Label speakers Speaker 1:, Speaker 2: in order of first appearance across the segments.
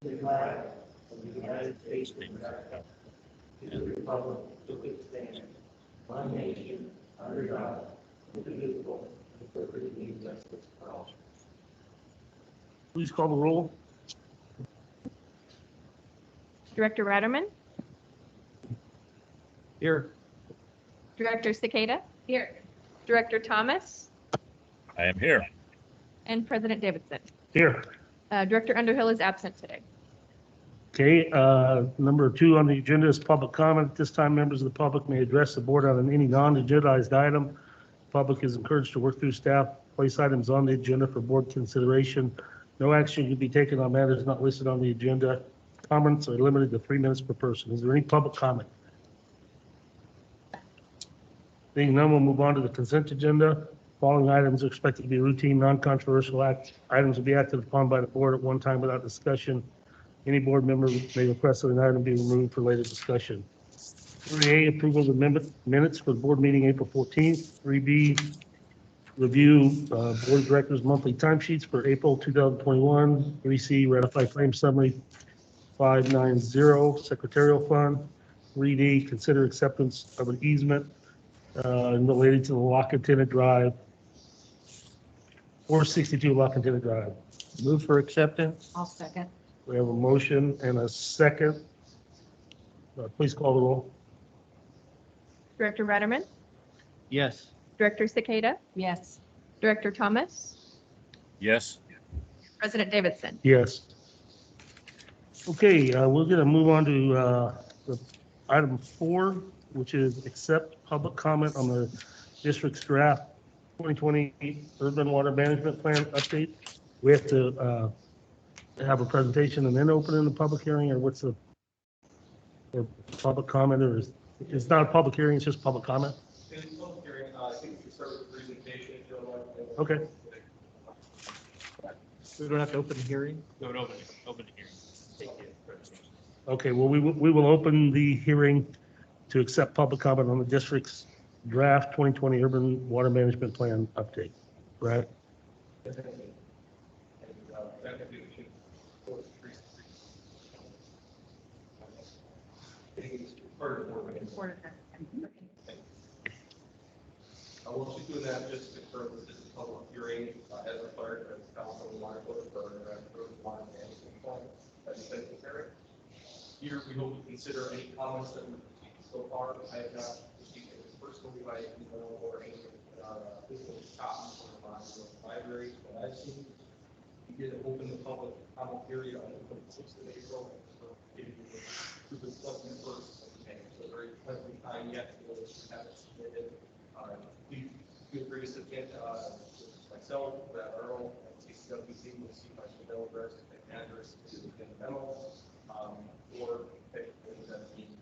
Speaker 1: the flag of the United States of America, to the republic for which it stands, one nation, under God, indivisible, with liberty and justice for all.
Speaker 2: Please call the roll.
Speaker 3: Director Ratterman,
Speaker 2: Here.
Speaker 3: Director Cicada. Here. Director Thomas,
Speaker 4: I am here.
Speaker 3: and President Davidson.
Speaker 2: Here.
Speaker 3: Director Underhill is absent today.
Speaker 2: Okay, number 2 on the agenda is public comment. At this time, members of the public may address the board on any non-agendized item. Public is encouraged to work through staff, place items on the agenda for board consideration. No action can be taken on matters not listed on the agenda. Comments are limited to 3 minutes per person. Is there any public comment? Being none, we'll move on to the consent agenda. Following items are expected to be routine, non-controversial items will be acted upon by the board at one time without discussion. Any board member may request that an item be removed for later discussion. 3A, approval of the minutes for the board meeting April 14th. 3B, review board of directors monthly timesheets for April 2021. 3C, ratify claim summary 590 secretarial fund. 3D, consider acceptance of an easement related to the Lock Antenna Drive, 462 Lock Antenna Drive.
Speaker 5: Move for acceptance.
Speaker 6: I'll second.
Speaker 2: We have a motion and a second. Please call the roll.
Speaker 3: Director Ratterman,
Speaker 5: Yes.
Speaker 3: Director Cicada,
Speaker 6: Yes.
Speaker 3: Director Thomas,
Speaker 4: Yes.
Speaker 3: President Davidson.
Speaker 2: Yes. Okay, we're going to move on to the item 4, which is accept public comment on the district's draft 2020 urban water management plan update. We have to have a presentation and then open in the public hearing, or what's the or public comment, or is it's not a public hearing, it's just public comment?
Speaker 7: In the public hearing, I think we can start with the presentation. If you don't mind.
Speaker 2: Okay.
Speaker 5: We don't have to open the hearing?
Speaker 7: No, open the hearing. Thank you.
Speaker 2: Okay, well, we will open the hearing to accept public comment on the district's draft 2020 urban water management plan update. Right?
Speaker 7: We'll keep doing that just to confirm that this is a public hearing as required by the council and water code for water management plan. That's been prepared. Here we hope to consider any comments that we've received so far. I have not received any personally by email or any physical copies from the library, but I've seen. We did open the public comment period on the 6th of April. So maybe we could first. So very plenty of time yet to have it submitted. Please feel free to submit myself, Earl, and CCWD. We'll see my email address and address to the memo, or pick that meeting.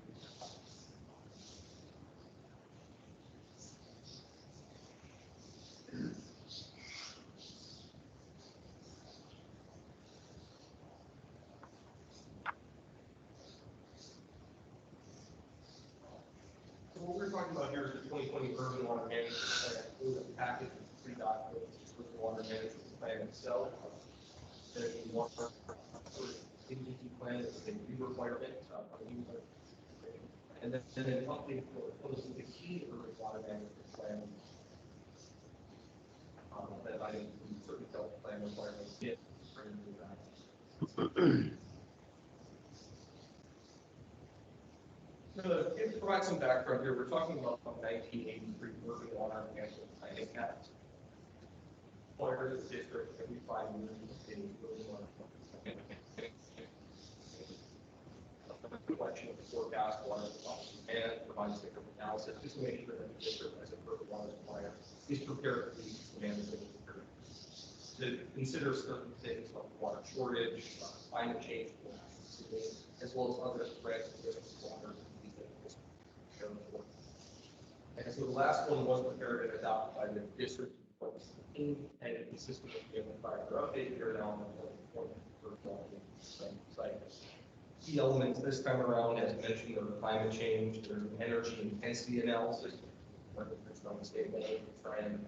Speaker 7: What we're talking about here is the 2020 urban water management plan. It was a package of 3 documents for the water management plan itself. There's one contingency plan that's a new requirement, and then an update for the key urban water management plan. That I certainly felt the plan requirements did bring to that. To provide some background here, we're talking about 1983 urban water management planning act. Requires the district every 5 years to urban water collection of forecast water and provides the analysis just to make sure that the district as a urban water supplier is prepared for these management to consider certain things like water shortage, climate change, as well as other threats to water. And so the last one was prepared and adopted by the district in 2016, and it consisted of the fire update here now on the site. Key elements this time around, as mentioned, are climate change, there's an energy intensity analysis, on the state level to try and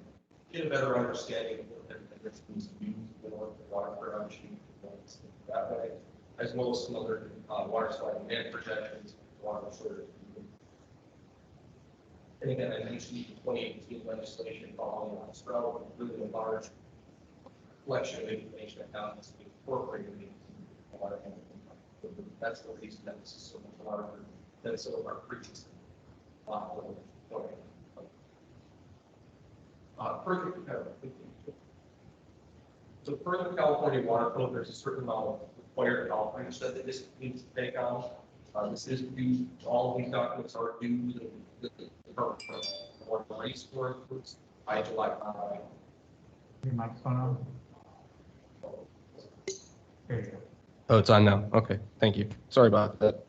Speaker 7: get a better understanding of what needs to be used in order for water production that way. as well as some other water supply demand projections, water shortage. I think that I mentioned the 2018 legislation following on Sprout, including a large collection of information that now needs to be incorporated into the water management. That's the reason that this is so much larger than some of our previous. So for the California Water Code, there's a certain amount of required outreach that the district needs to take on. This is due, all of these documents are due to the Department of Water Resources by July.
Speaker 1: Your microphone on? There you go.
Speaker 6: Oh, it's on now. Okay, thank you. Sorry about that.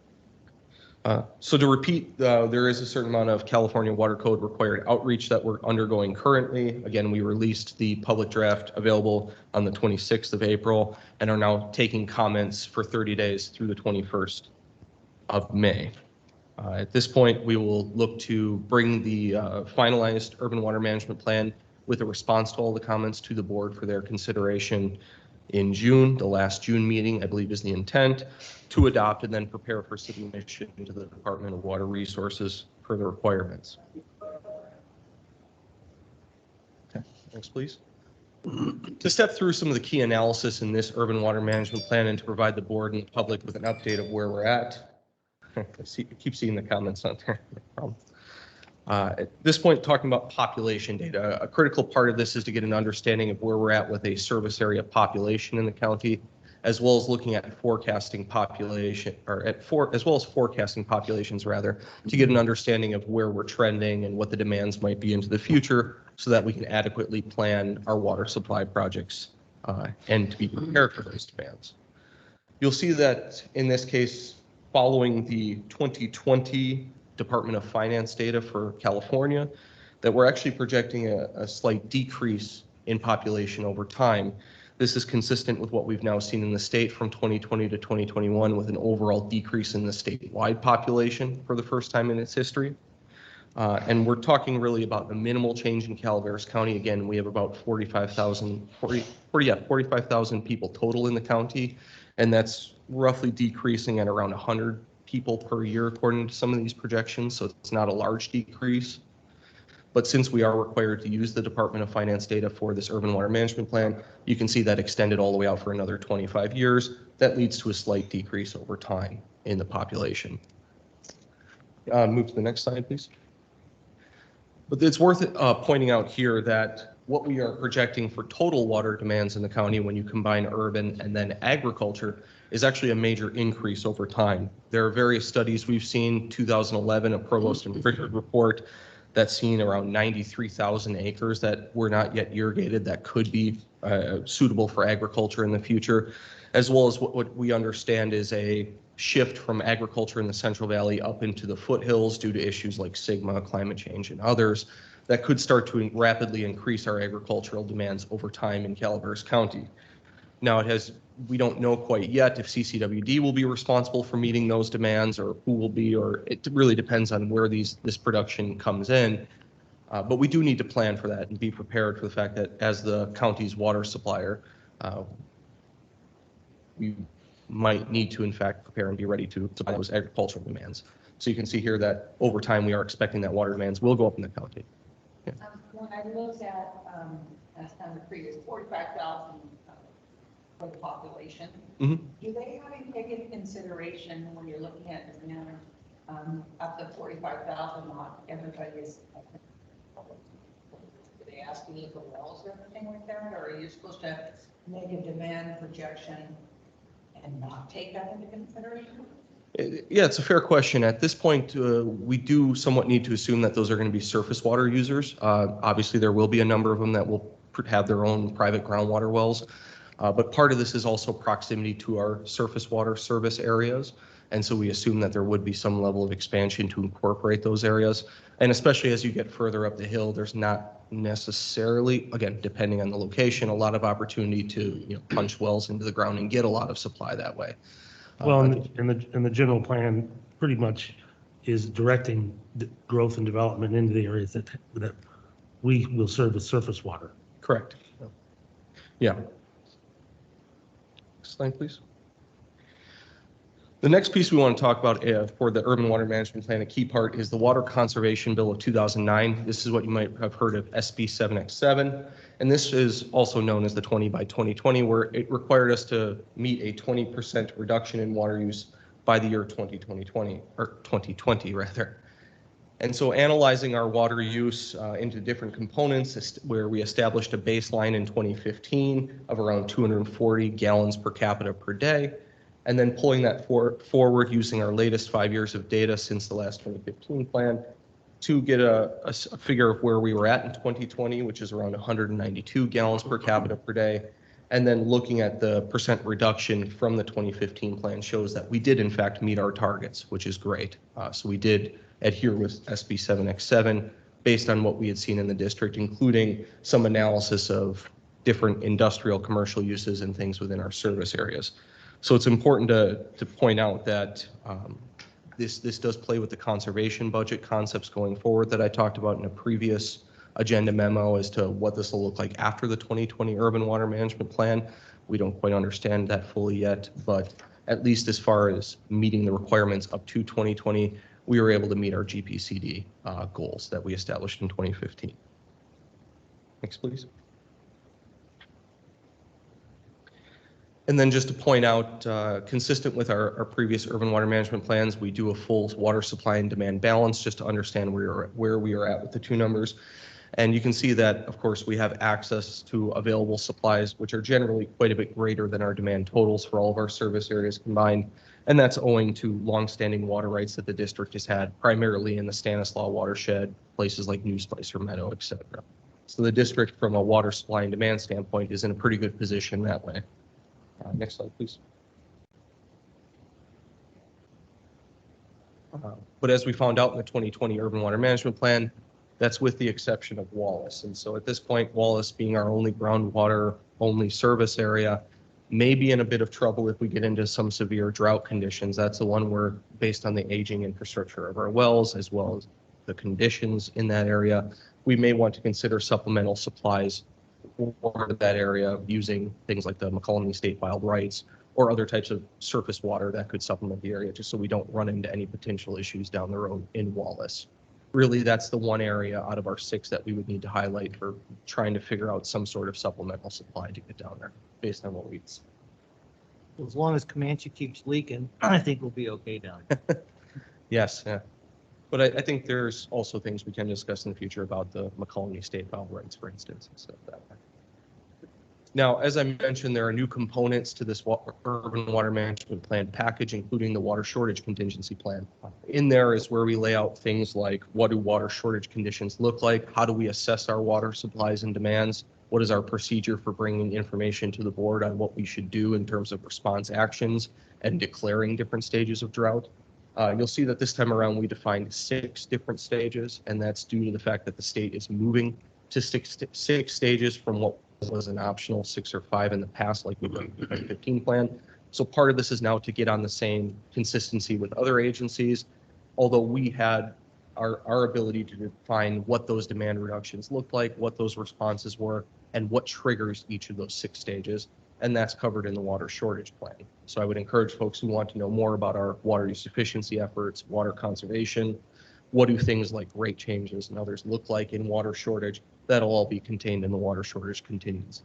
Speaker 6: So to repeat, there is a certain amount of California Water Code required outreach that we're undergoing currently. Again, we released the public draft available on the 26th of April and are now taking comments for 30 days through the 21st of May. At this point, we will look to bring the finalized urban water management plan with a response to all the comments to the board for their consideration in June. The last June meeting, I believe, is the intent to adopt and then prepare for submission to the Department of Water Resources for the requirements. Okay, next, please. To step through some of the key analysis in this urban water management plan and to provide the board and the public with an update of where we're at. I keep seeing the comments on there. No problem. At this point, talking about population data, a critical part of this is to get an understanding of where we're at with a service area population in the county, as well as looking at forecasting population, as well as forecasting populations rather, to get an understanding of where we're trending and what the demands might be into the future, so that we can adequately plan our water supply projects and to be prepared for those demands. You'll see that in this case, following the 2020 Department of Finance data for California, that we're actually projecting a slight decrease in population over time. This is consistent with what we've now seen in the state from 2020 to 2021, with an overall decrease in the statewide population for the first time in its history. And we're talking really about the minimal change in Calaveras County. Again, we have about 45,000 people total in the county, and that's roughly decreasing at around 100 people per year according to some of these projections, so it's not a large decrease. But since we are required to use the Department of Finance data for this urban water management plan, you can see that extended all the way out for another 25 years. That leads to a slight decrease over time in the population. Move to the next slide, please. But it's worth pointing out here that what we are projecting for total water demands in the county when you combine urban and then agriculture is actually a major increase over time. There are various studies we've seen. 2011, a Provost and Frickard report that's seen around 93,000 acres that were not yet irrigated that could be suitable for agriculture in the future, as well as what we understand is a shift from agriculture in the Central Valley up into the foothills due to issues like Sigma, climate change, and others that could start to rapidly increase our agricultural demands over time in Calaveras County. Now, we don't know quite yet if CCWD will be responsible for meeting those demands or who will be, or it really depends on where this production comes in. But we do need to plan for that and be prepared for the fact that as the county's water supplier, we might need to in fact prepare and be ready to supply those agricultural demands. So you can see here that over time we are expecting that water demands will go up in the county. Yeah.
Speaker 8: When I looked at, last time the previous 45,000 for the population, do they have any take into consideration when you're looking at demand up to 45,000, not everybody is, do they ask you for wells or anything like that, or are you supposed to make a demand projection and not take that into consideration?
Speaker 6: Yeah, it's a fair question. At this point, we do somewhat need to assume that those are going to be surface water users. Obviously, there will be a number of them that will have their own private groundwater wells. But part of this is also proximity to our surface water service areas. And so we assume that there would be some level of expansion to incorporate those areas. And especially as you get further up the hill, there's not necessarily, again, depending on the location, a lot of opportunity to punch wells into the ground and get a lot of supply that way.
Speaker 2: Well, in the general plan, pretty much is directing the growth and development into the areas that we will serve with surface water.
Speaker 6: Correct. Yeah. Next slide, please. The next piece we want to talk about for the urban water management plan, a key part is the Water Conservation Bill of 2009. This is what you might have heard of SB 7X7. And this is also known as the 20 by 2020, where it required us to meet a 20% reduction in water use by the year 2020 rather. And so analyzing our water use into different components, where we established a baseline in 2015 of around 240 gallons per capita per day, and then pulling that forward using our latest 5 years of data since the last 2015 plan to get a figure of where we were at in 2020, which is around 192 gallons per capita per day. And then looking at the percent reduction from the 2015 plan shows that we did in fact meet our targets, which is great. So we did adhere with SB 7X7 based on what we had seen in the district, including some analysis of different industrial commercial uses and things within our service areas. So it's important to point out that this does play with the conservation budget concepts going forward that I talked about in a previous agenda memo as to what this will look like after the 2020 urban water management plan. We don't quite understand that fully yet, but at least as far as meeting the requirements up to 2020, we were able to meet our GPCD goals that we established in 2015. Next, please. And then just to point out, consistent with our previous urban water management plans, we do a full water supply and demand balance just to understand where we are at with the two numbers. And you can see that, of course, we have access to available supplies, which are generally quite a bit greater than our demand totals for all of our service areas combined. And that's owing to longstanding water rights that the district has had, primarily in the Stanislaus watershed, places like New Spicer Meadow, et cetera. So the district, from a water supply and demand standpoint, is in a pretty good position that way. Next slide, please. But as we found out in the 2020 urban water management plan, that's with the exception of Wallace. And so at this point, Wallace, being our only groundwater only service area, may be in a bit of trouble if we get into some severe drought conditions. That's the one where, based on the aging infrastructure of our wells, as well as the conditions in that area, we may want to consider supplemental supplies for that area using things like the McCollum State Wild Rights or other types of surface water that could supplement the area, just so we don't run into any potential issues down the road in Wallace. Really, that's the one area out of our 6 that we would need to highlight for trying to figure out some sort of supplemental supply to get down there based on what we see.
Speaker 5: As long as Comanche keeps leaking, I think we'll be okay down here.
Speaker 6: Yes, yeah. But I think there's also things we can discuss in the future about the McCollum State Wild Rights, for instance, and stuff like that. Now, as I mentioned, there are new components to this urban water management plan package, including the water shortage contingency plan. In there is where we lay out things like, what do water shortage conditions look like? How do we assess our water supplies and demands? What is our procedure for bringing information to the board on what we should do in terms of response actions and declaring different stages of drought? You'll see that this time around we defined 6 different stages, and that's due to the fact that the state is moving to six stages from what was an optional 6 or 5 in the past, like we did in the 2015 plan. So part of this is now to get on the same consistency with other agencies, although we had our ability to define what those demand reductions looked like, what those responses were, and what triggers each of those 6 stages. And that's covered in the water shortage plan. So I would encourage folks who want to know more about our water use efficiency efforts, water conservation, what do things like rate changes and others look like in water shortage, that'll all be contained in the water shortage contingency.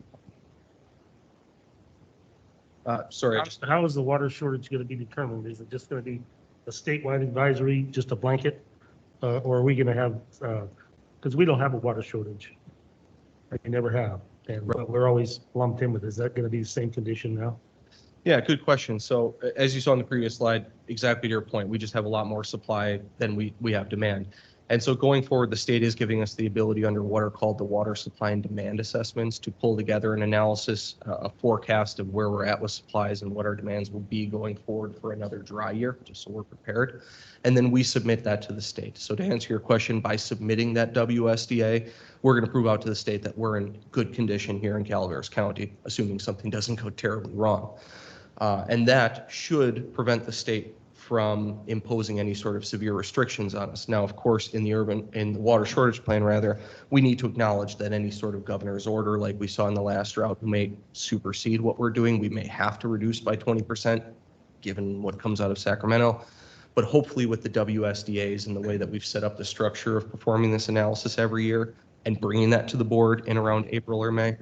Speaker 6: Sorry.
Speaker 2: How is the water shortage going to be determined? Is it just going to be a statewide advisory, just a blanket? Or are we going to have, because we don't have a water shortage. We never have. And we're always lumped in with, is that going to be the same condition now?
Speaker 6: Yeah, good question. So as you saw in the previous slide, exactly to your point, we just have a lot more supply than we have demand. And so going forward, the state is giving us the ability under what are called the water supply and demand assessments to pull together an analysis, a forecast of where we're at with supplies and what our demands will be going forward for another dry year, just so we're prepared. And then we submit that to the state. So to answer your question, by submitting that WSDA, we're going to prove out to the state that we're in good condition here in Calaveras County, assuming something doesn't go terribly wrong. And that should prevent the state from imposing any sort of severe restrictions on us. Now, of course, in the water shortage plan, rather, we need to acknowledge that any sort of governor's order, like we saw in the last drought, may supersede what we're doing. We may have to reduce by 20%. given what comes out of Sacramento. But hopefully with the WSDAs and the way that we've set up the structure of performing this analysis every year and bringing that to the board in around April or May,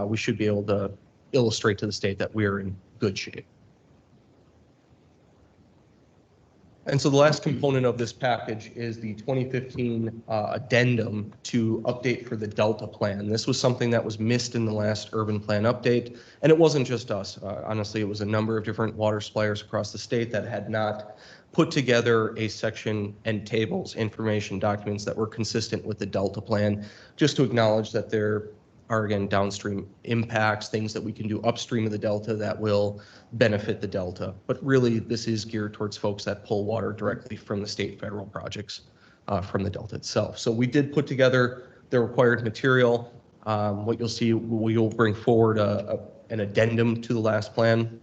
Speaker 6: we should be able to illustrate to the state that we're in good shape. And so the last component of this package is the 2015 addendum to update for the Delta plan. This was something that was missed in the last urban plan update. And it wasn't just us. Honestly, it was a number of different water suppliers across the state that had not put together a section and tables, information documents that were consistent with the Delta plan, just to acknowledge that there are, again, downstream impacts, things that we can do upstream of the Delta that will benefit the Delta. But really, this is geared towards folks that pull water directly from the state federal projects from the Delta itself. So we did put together the required material. What you'll see, we will bring forward an addendum to the last plan.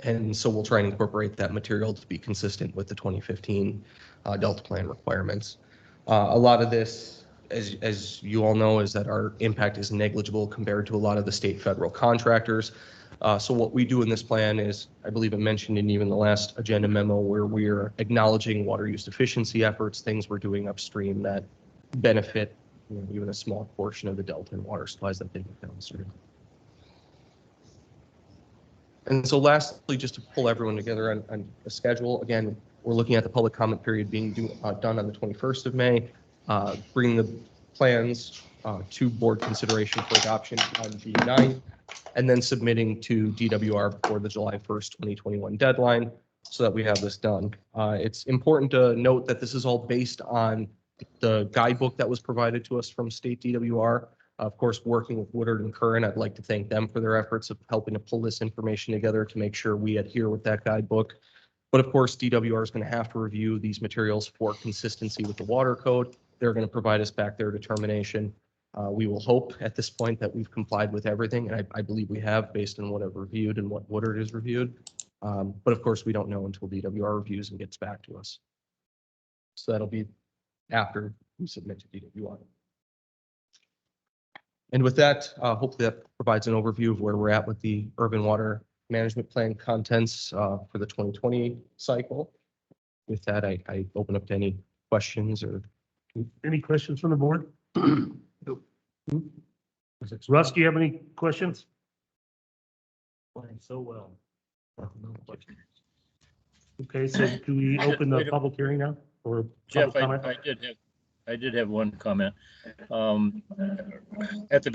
Speaker 6: And so we'll try and incorporate that material to be consistent with the 2015 Delta plan requirements. A lot of this, as you all know, is that our impact is negligible compared to a lot of the state federal contractors. So what we do in this plan is, I believe I mentioned in even the last agenda memo, where we're acknowledging water use efficiency efforts, things we're doing upstream that benefit even a small portion of the Delta and water supplies that they get downstream. And so lastly, just to pull everyone together on a schedule, again, we're looking at the public comment period being done on the 21st of May, bringing the plans to board consideration for adoption on June 9th, and then submitting to DWR for the July 1st, 2021 deadline so that we have this done. It's important to note that this is all based on the guidebook that was provided to us from state DWR. Of course, working with Woodard and Curran, I'd like to thank them for their efforts of helping to pull this information together to make sure we adhere with that guidebook. But of course, DWR is going to have to review these materials for consistency with the water code. They're going to provide us back their determination. We will hope at this point that we've complied with everything, and I believe we have based on what I've reviewed and what Woodard has reviewed. But of course, we don't know until DWR reviews and gets back to us. So that'll be after we submit to DWR. And with that, hopefully that provides an overview of where we're at with the urban water management plan contents for the 2020 cycle. With that, I open up to any questions or.
Speaker 2: Any questions from the board? Russ, do you have any questions? Playing so well. Okay, so do we open the public hearing now or
Speaker 4: Jeff,
Speaker 2: public comment?
Speaker 4: I did have one comment. At the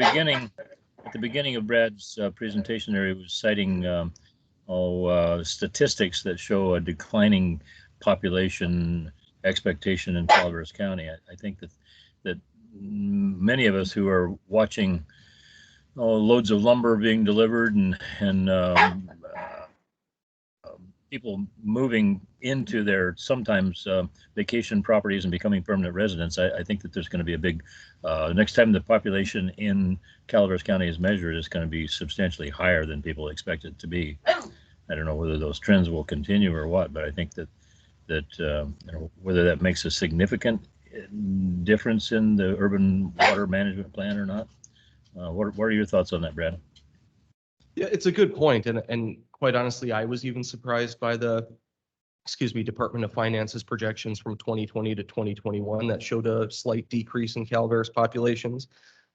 Speaker 4: beginning of Brad's presentation there, he was citing statistics that show a declining population expectation in Calaveras County. I think that many of us who are watching loads of lumber being delivered and people moving into their sometimes vacation properties and becoming permanent residents, I think that there's going to be a big, next time the population in Calaveras County is measured, it's going to be substantially higher than people expect it to be. I don't know whether those trends will continue or what, but I think that whether that makes a significant difference in the urban water management plan or not. What are your thoughts on that, Brad?
Speaker 6: Yeah, it's a good point. And quite honestly, I was even surprised by the, Department of Finance's projections from 2020 to 2021 that showed a slight decrease in Calaveras populations.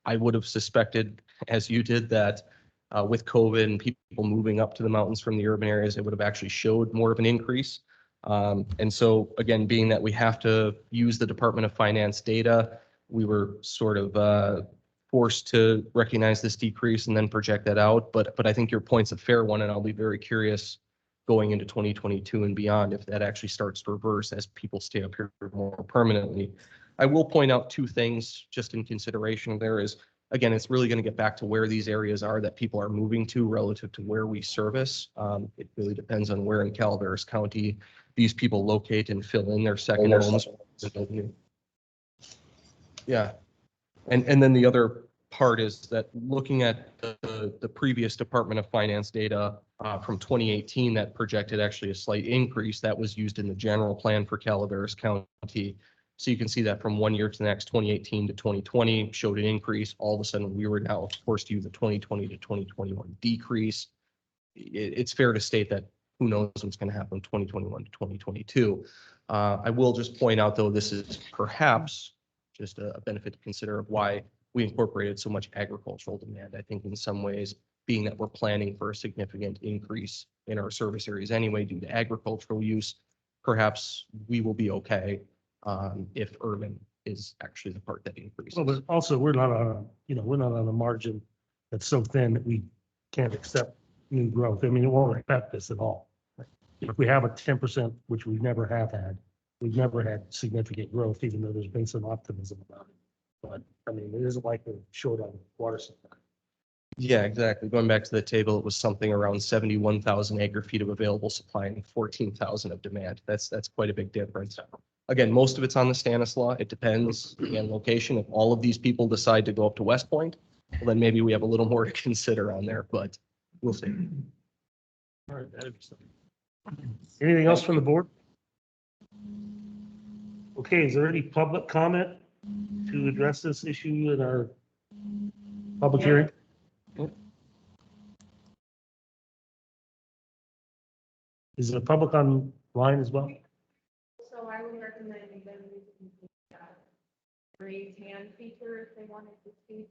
Speaker 6: I would have suspected, as you did, that with COVID and people moving up to the mountains from the urban areas, it would have actually showed more of an increase. And so again, being that we have to use the Department of Finance data, we were sort of forced to recognize this decrease and then project that out. But I think your point's a fair one, and I'll be very curious going into 2022 and beyond if that actually starts to reverse as people stay up here more permanently. I will point out two things just in consideration there is, again, it's really going to get back to where these areas are that people are moving to relative to where we service. It really depends on where in Calaveras County these people locate and fill in their second homes. Yeah. And then the other part is that looking at the previous Department of Finance data from 2018 that projected actually a slight increase that was used in the general plan for Calaveras County. So you can see that from one year to the next, 2018 to 2020 showed an increase. All of a sudden, we were now forced to use the 2020 to 2021 decrease. It's fair to state that who knows what's going to happen 2021 to 2022. I will just point out, though, this is perhaps just a benefit to consider of why we incorporated so much agricultural demand. I think in some ways, being that we're planning for a significant increase in our service areas anyway due to agricultural use, perhaps we will be okay if urban is actually the part that increases.
Speaker 2: Well, but also we're not on, we're not on a margin that's so thin that we can't accept new growth. I mean, it won't affect this at all. If we have a 10%, which we never have had, we've never had significant growth, even though there's been some optimism about it. But I mean, it isn't like we're short on water supply.
Speaker 6: Yeah, exactly. Going back to the table, it was something around 71,000 acre feet of available supply and 14,000 of demand. That's quite a big difference. Again, most of it's on the Stanislaus. It depends on location. If all of these people decide to go up to West Point, well, then maybe we have a little more to consider on there, but we'll see.
Speaker 2: All right, anything else from the board? Okay, is there any public comment to address this issue in our public hearing? Is the public online as well?
Speaker 3: So I would recommend them using the raise hand feature if they wanted to speak.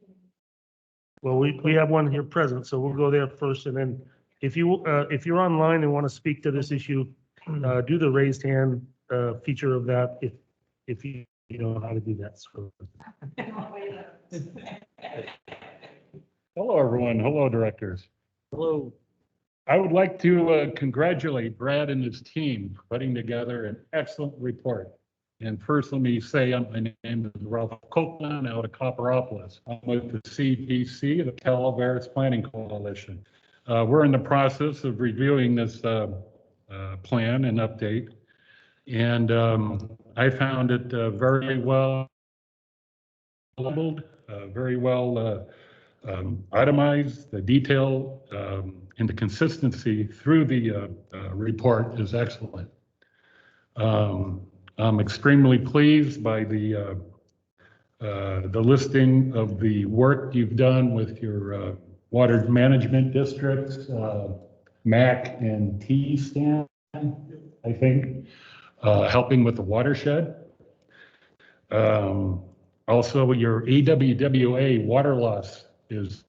Speaker 2: Well, we have one here present, so we'll go there first, and then if you're online and want to speak to this issue, do the raised hand feature of that if you know how to do that. So.
Speaker 9: Hello, everyone. Hello, directors.
Speaker 2: Hello.
Speaker 9: I would like to congratulate Brad and his team for putting together an excellent report. And first, let me say my name is Ralph Copeland out of Copperopolis. I'm with the CPC, the Calaveras Planning Coalition. We're in the process of reviewing this plan and update. And I found it very well labeled, very well itemized. The detail and the consistency through the report is excellent. I'm extremely pleased by the listing of the work you've done with your water management districts, MAC and T stand, I think, helping with the watershed. Also, your AWWA water loss is,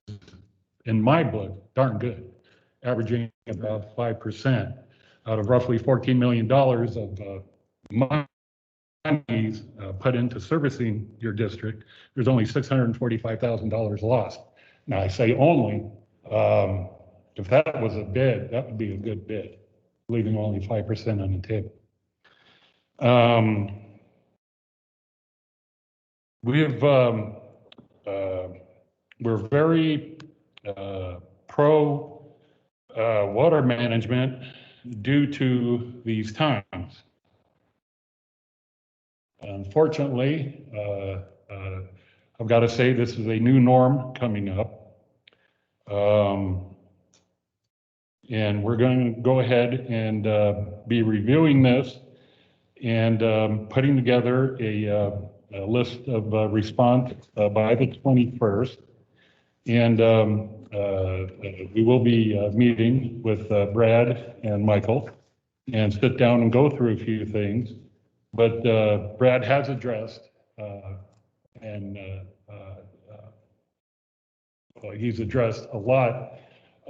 Speaker 9: in my book, darn good, averaging about 5% out of roughly $14 million of money put into servicing your district. There's only $645,000 lost. Now, I say only, if that was a bid, that would be a good bid, leaving only 5% on the table. We're very pro water management due to these times. Unfortunately, I've got to say this is a new norm coming up. And we're going to go ahead and be reviewing this and putting together a list of response by the 21st. And we will be meeting with Brad and Michael and sit down and go through a few things. But Brad has addressed he's addressed a lot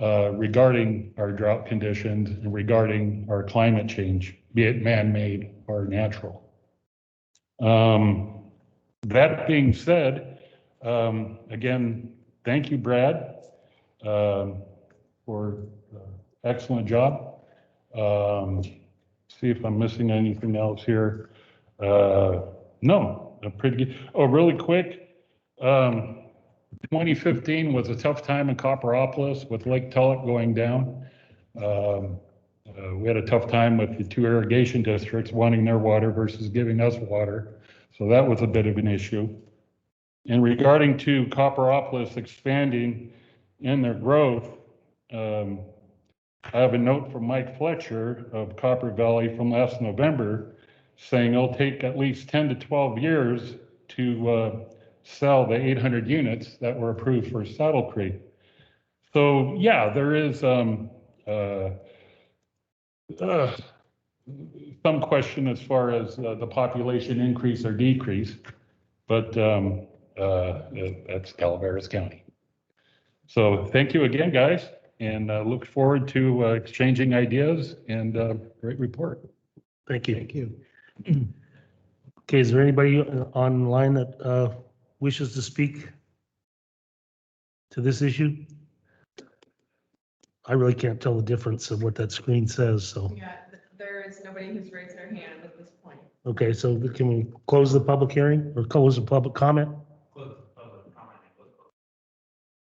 Speaker 9: regarding our drought conditions and regarding our climate change, be it man-made or natural. That being said, again, thank you, Brad, for excellent job. See if I'm missing anything else here. No, pretty good. Oh, really quick. 2015 was a tough time in Copperopolis with Lake Tulloch going down. We had a tough time with the two irrigation districts wanting their water versus giving us water. So that was a bit of an issue. And regarding to Copperopolis expanding in their growth, I have a note from Mike Fletcher of Copper Valley from last November saying it'll take at least 10 to 12 years to sell the 800 units that were approved for Saddle Creek. So yeah, there is Some question as far as the population increase or decrease, but that's Calaveras County. So thank you again, guys, and look forward to exchanging ideas and great report.
Speaker 2: Thank you. Thank you. Okay, is there anybody online that wishes to speak to this issue? I really can't tell the difference of what that screen says, so.
Speaker 3: Yeah, there is nobody who's raised their hand at this point.
Speaker 2: Okay, so can we close the public hearing or close the public comment?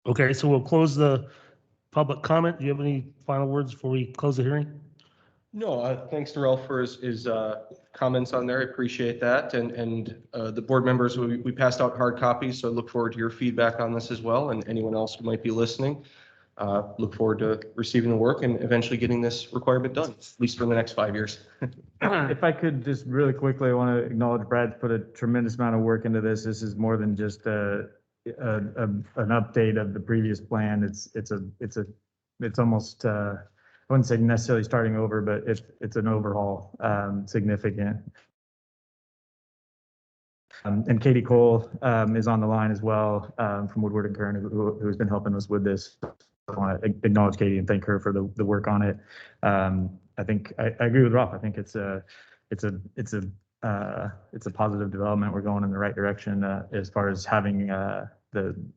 Speaker 2: Okay, so we'll close the public comment. Do you have any final words before we close the hearing?
Speaker 6: No, thanks to Ralph for his comments on there. I appreciate that. And the board members, we passed out hard copies, so I look forward to your feedback on this as well. And anyone else who might be listening, look forward to receiving the work and eventually getting this requirement done, at least for the next 5 years.
Speaker 10: If I could just really quickly, I want to acknowledge Brad's put a tremendous amount of work into this. This is more than just an update of the previous plan. It's almost, I wouldn't say necessarily starting over, but it's an overhaul, significant. And Katie Cole is on the line as well, from Woodward and Kern, who has been helping us with this. I want to acknowledge Katie and thank her for the work on it. I think I agree with Ralph. I think it's a positive development. We're going in the right direction as far as having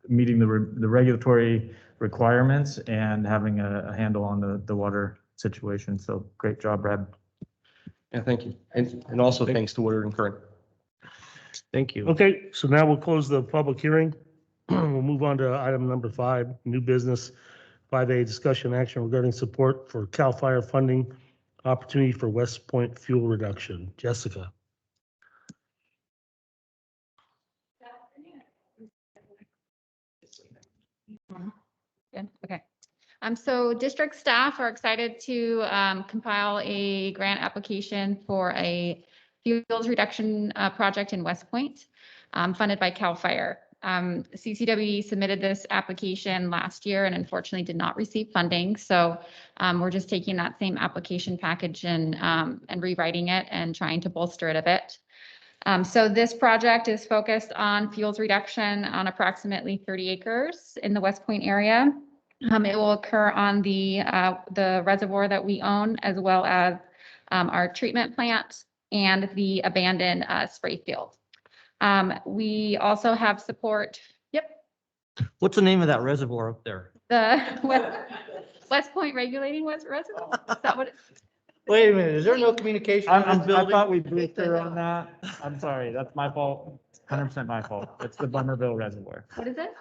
Speaker 10: meeting the regulatory requirements and having a handle on the water situation. So great job, Brad.
Speaker 6: Yeah, thank you. And also thanks to Woodward and Kern.
Speaker 5: Thank you.
Speaker 2: Okay, so now we'll close the public hearing. We'll move on to item number 5, new business. 5A, discussion action regarding support for CAL FIRE funding opportunity for West Point fuel reduction. Jessica.
Speaker 11: Good, okay. So district staff are excited to compile a grant application for a fuels reduction project in West Point, funded by CAL FIRE. CCWD submitted this application last year and unfortunately did not receive funding. So we're just taking that same application package and rewriting it and trying to bolster it a bit. So this project is focused on fuels reduction on approximately 30 acres in the West Point area. It will occur on the reservoir that we own, as well as our treatment plant and the abandoned spray field. We also have support. Yep.
Speaker 5: What's the name of that reservoir up there?
Speaker 11: The West Point Regulating Reservoir. Is that what?
Speaker 5: Wait a minute, is there no communication?
Speaker 10: I thought we briefed her on that. I'm sorry, that's my fault. 100% my fault. It's the Bummerville Reservoir.
Speaker 11: What is it?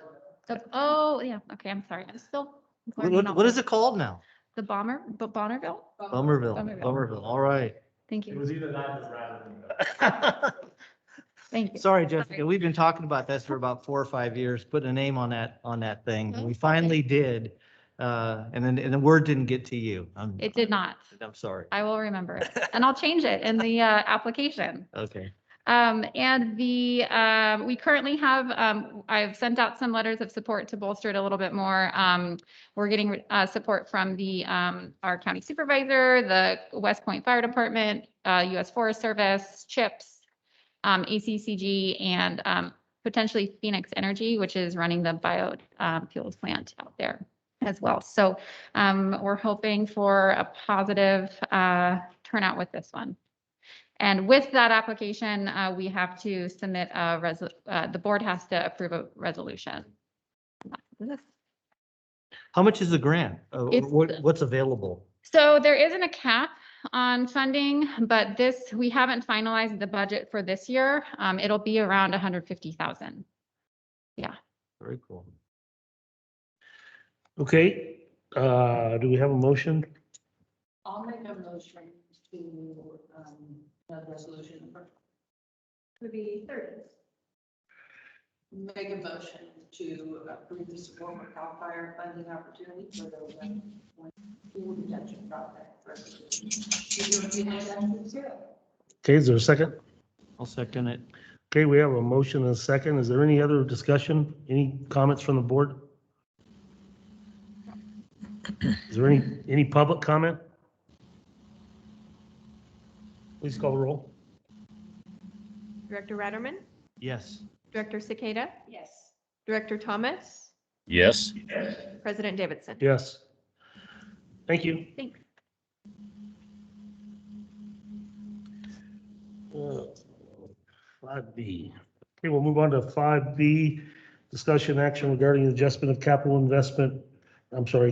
Speaker 11: Oh, yeah. Okay, I'm sorry. I'm still.
Speaker 5: What is it called now?
Speaker 11: The Bonnerville?
Speaker 5: Bummerville. All right.
Speaker 11: Thank you.
Speaker 9: was either that or rather.
Speaker 11: Thank you.
Speaker 5: Sorry, Jessica, we've been talking about this for about 4 or 5 years, putting a name on that thing.
Speaker 11: Oh,
Speaker 5: We
Speaker 11: okay.
Speaker 5: finally did. And the word didn't get to you.
Speaker 11: It did not.
Speaker 5: I'm sorry.
Speaker 11: I will remember it. And I'll change it in the application.
Speaker 5: Okay.
Speaker 11: And we currently have, I've sent out some letters of support to bolster it a little bit more. We're getting support from our county supervisor, the West Point Fire Department, U.S. Forest Service, CHIPS, ACCG, and potentially Phoenix Energy, which is running the biofuels plant out there as well. So we're hoping for a positive turnout with this one. And with that application, we have to submit the board has to approve a resolution.
Speaker 5: How much is the grant?
Speaker 11: It's-
Speaker 5: What's available?
Speaker 11: So there isn't a cap on funding, but we haven't finalized the budget for this year. It'll be around 150,000. Yeah.
Speaker 5: Very cool.
Speaker 2: Okay, do we have a motion?
Speaker 8: I'll make a motion to, have resolution.
Speaker 3: Would be 30.
Speaker 8: Make a motion to approve the support for CAL FIRE funding opportunity for the fuel reduction project.
Speaker 2: Okay, is there a second?
Speaker 5: I'll second it.
Speaker 2: Okay, we have a motion and a second. Is there any other discussion? Any comments from the board? Is there any public comment? Please call the roll.
Speaker 3: Director Ratterman,
Speaker 5: Yes.
Speaker 3: Director Cicada,
Speaker 8: Yes.
Speaker 3: Director Thomas,
Speaker 4: Yes.
Speaker 3: President Davidson.
Speaker 2: Yes. Thank you.
Speaker 3: Thanks.
Speaker 2: 5B. Okay, we'll move on to 5B, discussion action regarding adjustment of capital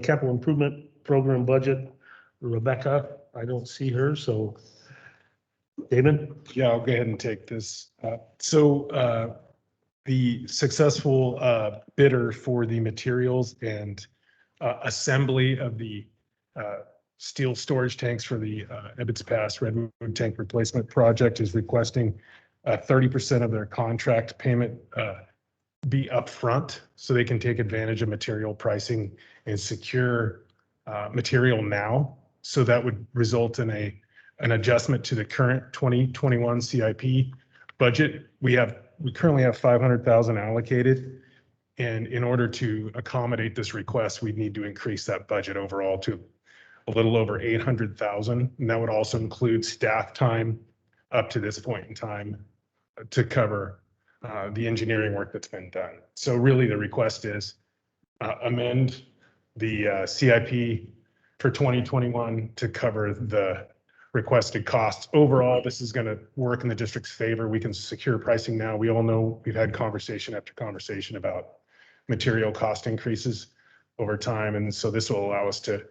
Speaker 2: capital improvement program budget. Rebecca, I don't see her, so David?
Speaker 12: Yeah, I'll go ahead and take this. The successful bidder for the materials and assembly of the steel storage tanks for the Ebbets Pass Redwood Tank Replacement Project is requesting 30% of their contract payment be upfront so they can take advantage of material pricing and secure material now. So that would result in an adjustment to the current 2021 CIP budget. We currently have 500,000 allocated. And in order to accommodate this request, we need to increase that budget overall to a little over 800,000. And that would also include staff time up to this point in time to cover the engineering work that's been done. So really the request is amend the CIP for 2021 to cover the requested costs. Overall, this is going to work in the district's favor. We can secure pricing now. We all know we've had conversation after conversation about material cost increases over time. And so this will allow us to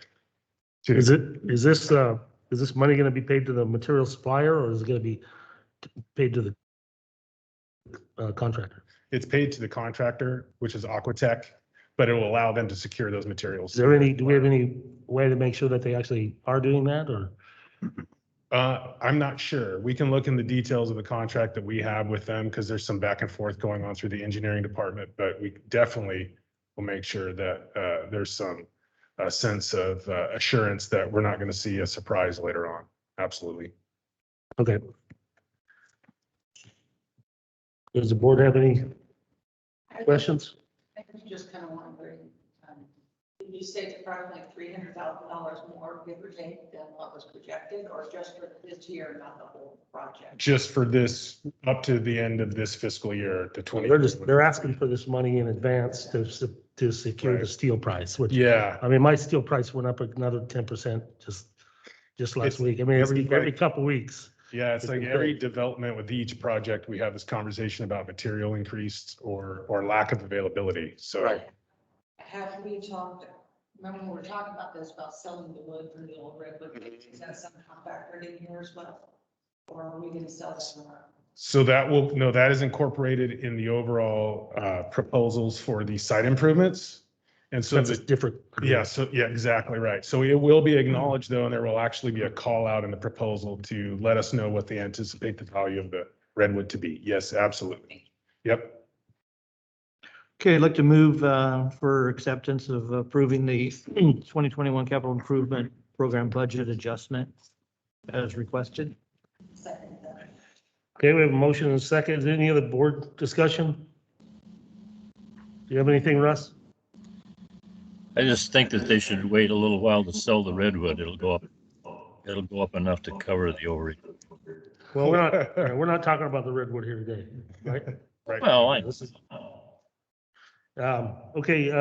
Speaker 2: Is this money going to be paid to the material supplier, or is it going to be paid to the contractor?
Speaker 12: It's paid to the contractor, which is Aquatech, but it will allow them to secure those materials.
Speaker 2: Do we have any way to make sure that they actually are doing that, or?
Speaker 12: I'm not sure. We can look in the details of the contract that we have with them because there's some back and forth going on through the engineering department, but we definitely will make sure that there's some sense of assurance that we're not going to see a surprise later on. Absolutely.
Speaker 2: Okay. Does the board have any questions?
Speaker 8: I just kind of wondering, did you say it's approximately $300,000 more, give or take, than what was projected, or just for this year, not the whole project?
Speaker 12: Just for this, up to the end of this fiscal year, the 20.
Speaker 2: They're asking for this money in advance to secure the
Speaker 12: Right.
Speaker 2: steel price, which,
Speaker 12: Yeah,
Speaker 2: I mean, my steel price went up another 10% just last
Speaker 12: It's-
Speaker 2: week. I mean,
Speaker 12: it's
Speaker 2: every
Speaker 12: like-
Speaker 2: couple weeks.
Speaker 12: yeah, it's
Speaker 2: It's
Speaker 12: like
Speaker 2: been
Speaker 12: every
Speaker 2: good.
Speaker 12: development with each project, we have this conversation about material increase or lack of availability. So
Speaker 8: Have we talked, remember when we were talking about this, about selling the wood for the old redwood, is that somehow factored in here as well? Or are we gonna sell that more?
Speaker 12: So that is incorporated in the overall proposals for the site improvements. And so,
Speaker 2: That's a different.
Speaker 12: yeah, exactly right. So it will be acknowledged though, and there will actually be a call out in the proposal to let us know what they anticipate the value of the redwood to be. Yes, absolutely. Yep.
Speaker 5: Okay, I'd like to move for acceptance of approving the 2021 capital improvement program budget adjustment as requested.
Speaker 8: Second,
Speaker 2: Okay, we have a motion and a second. Is there any other board discussion? Do you have anything, Russ?
Speaker 4: I just think that they should wait a little while to sell the redwood. It'll go up enough to cover the overage.
Speaker 2: Well, we're not talking about the redwood here today, right?
Speaker 12: Right.
Speaker 4: Well, I,
Speaker 2: This is, okay,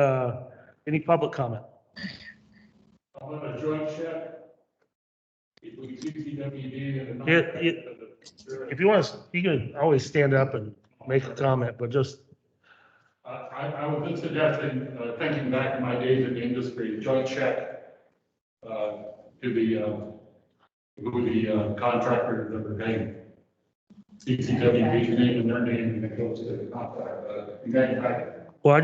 Speaker 2: any public comment?
Speaker 9: I'm on a joint check between CCWD and.
Speaker 2: If you want to, you can always stand up and make a comment, but just,
Speaker 9: I was just suggesting, thinking back in my days in the industry, joint check to the contractor that we're paying. CCWD name and their name, and it goes to the contractor.
Speaker 2: well,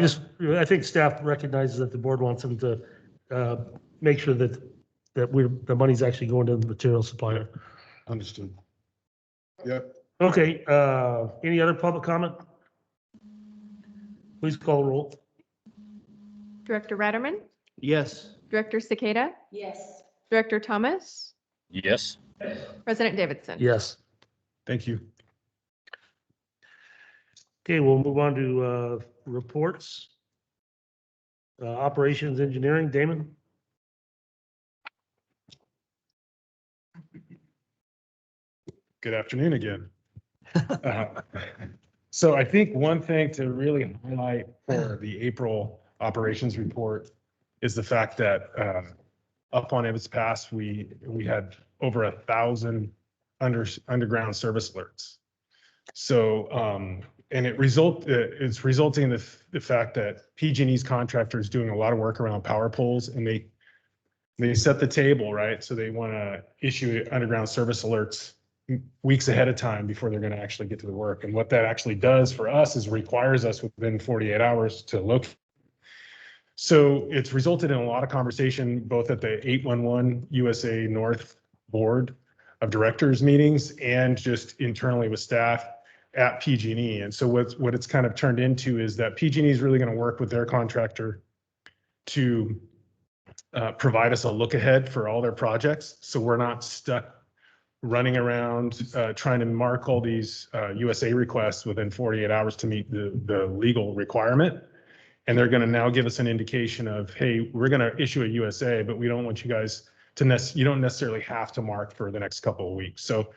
Speaker 2: I think staff recognizes that the board wants them to make sure that the money's actually going to the material supplier.
Speaker 12: Understood. Yep.
Speaker 2: Okay, any other public comment? Please call the roll.
Speaker 3: Director Ratterman,
Speaker 5: Yes.
Speaker 3: Director Cicada,
Speaker 8: yes.
Speaker 3: Director Thomas,
Speaker 4: yes.
Speaker 3: President Davidson.
Speaker 2: Yes.
Speaker 12: Thank you.
Speaker 2: Okay, we'll move on to reports. Operations engineering, Damon?
Speaker 12: Good afternoon again. So I think one thing to really highlight for the April operations report is the fact that up on Ebbets Pass, we had over 1,000 underground service alerts. So and it's resulting in the fact that PG&E's contractor is doing a lot of work around power poles, and they set the table, right? So they want to issue underground service alerts weeks ahead of time before they're going to actually get to the work. And what that actually does for us is requires us within 48 hours to locate. So it's resulted in a lot of conversation, both at the 811 USA North Board of Directors meetings and just internally with staff at PG&E. And so what it's kind of turned into is that PG&E is really going to work with their contractor to provide us a look ahead for all their projects. So we're not stuck running around trying to mark all these USA requests within 48 hours to meet the legal requirement. And they're going to now give us an indication of, hey, we're going to issue a USA, but we don't want you guys to you don't necessarily have to mark for the next couple of weeks. So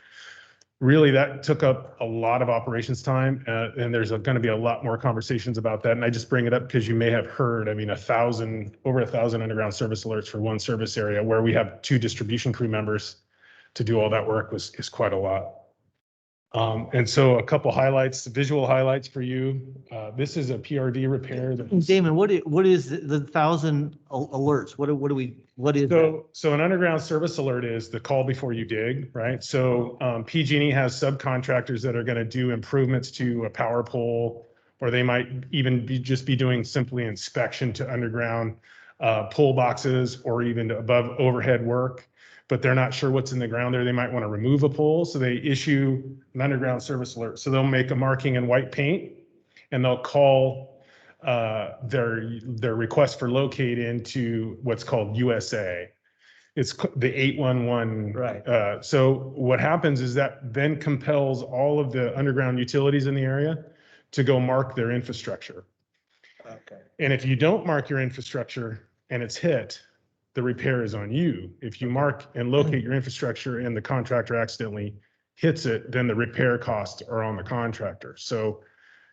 Speaker 12: really that took up a lot of operations time, and there's going to be a lot more conversations about that. And I just bring it up because you may have heard, I mean, over 1,000 underground service alerts for one service area where we have 2 distribution crew members to do all that work is quite a lot. And so a couple highlights, visual highlights for you. This is a PRD repair.
Speaker 5: Damon, what is the 1,000 alerts? What is that?
Speaker 12: So an underground service alert is the call before you dig, right? So PG&E has subcontractors that are going to do improvements to a power pole, or they might even just be doing simply inspection to underground pole boxes or even to above overhead work, but they're not sure what's in the ground there. They might want to remove a pole, so they issue an underground service alert. So they'll make a marking in white paint, and they'll call their request for locate into what's called USA. It's the 811.
Speaker 5: Right.
Speaker 12: So what happens is that then compels all of the underground utilities in the area to go mark their infrastructure.
Speaker 5: Okay.
Speaker 12: And if you don't mark your infrastructure and it's hit, the repair is on you. If you mark and locate your infrastructure and the contractor accidentally hits it, then the repair costs are on the contractor. So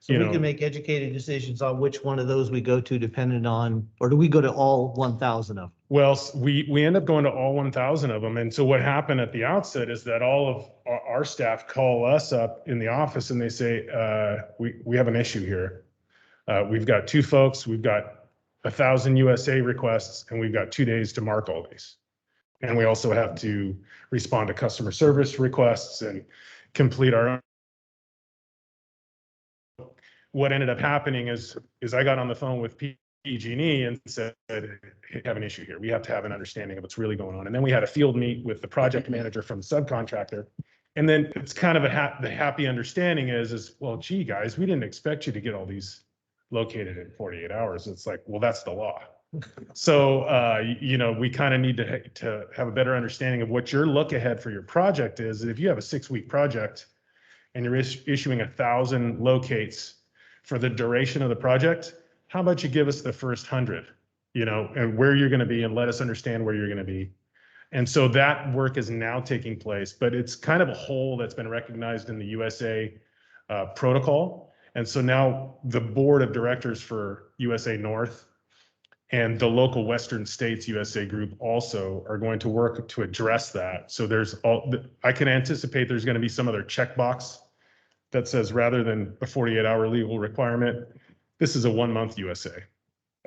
Speaker 5: we can make educated decisions on which one of those we go to depending on, or do we go to all 1,000 of them?
Speaker 12: Well, we end up going to all 1,000 of them. And so what happened at the outset is that all of our staff call us up in the office and they say, we have an issue here. We've got 2 folks, we've got 1,000 USA requests, and we've got 2 days to mark all these. And we also have to respond to customer service requests and complete our own. What ended up happening is I got on the phone with PG&E and said, hey, we have an issue here. We have to have an understanding of what's really going on. And then we had a field meet with the project manager from the subcontractor. And then it's kind of the happy understanding is, well, gee, guys, we didn't expect you to get all these located in 48 hours. It's like, well, that's the law. So, we kind of need to have a better understanding of what your look ahead for your project is. If you have a 6-week project and you're issuing 1,000 locates for the duration of the project, how about you give us the first 100, and where you're going to be, and let us understand where you're going to be. And so that work is now taking place, but it's kind of a hole that's been recognized in the USA protocol. And so now the board of directors for USA North and the local Western States USA group also are going to work to address that. So I can anticipate there's going to be some other checkbox that says rather than a 48-hour legal requirement, this is a 1-month USA.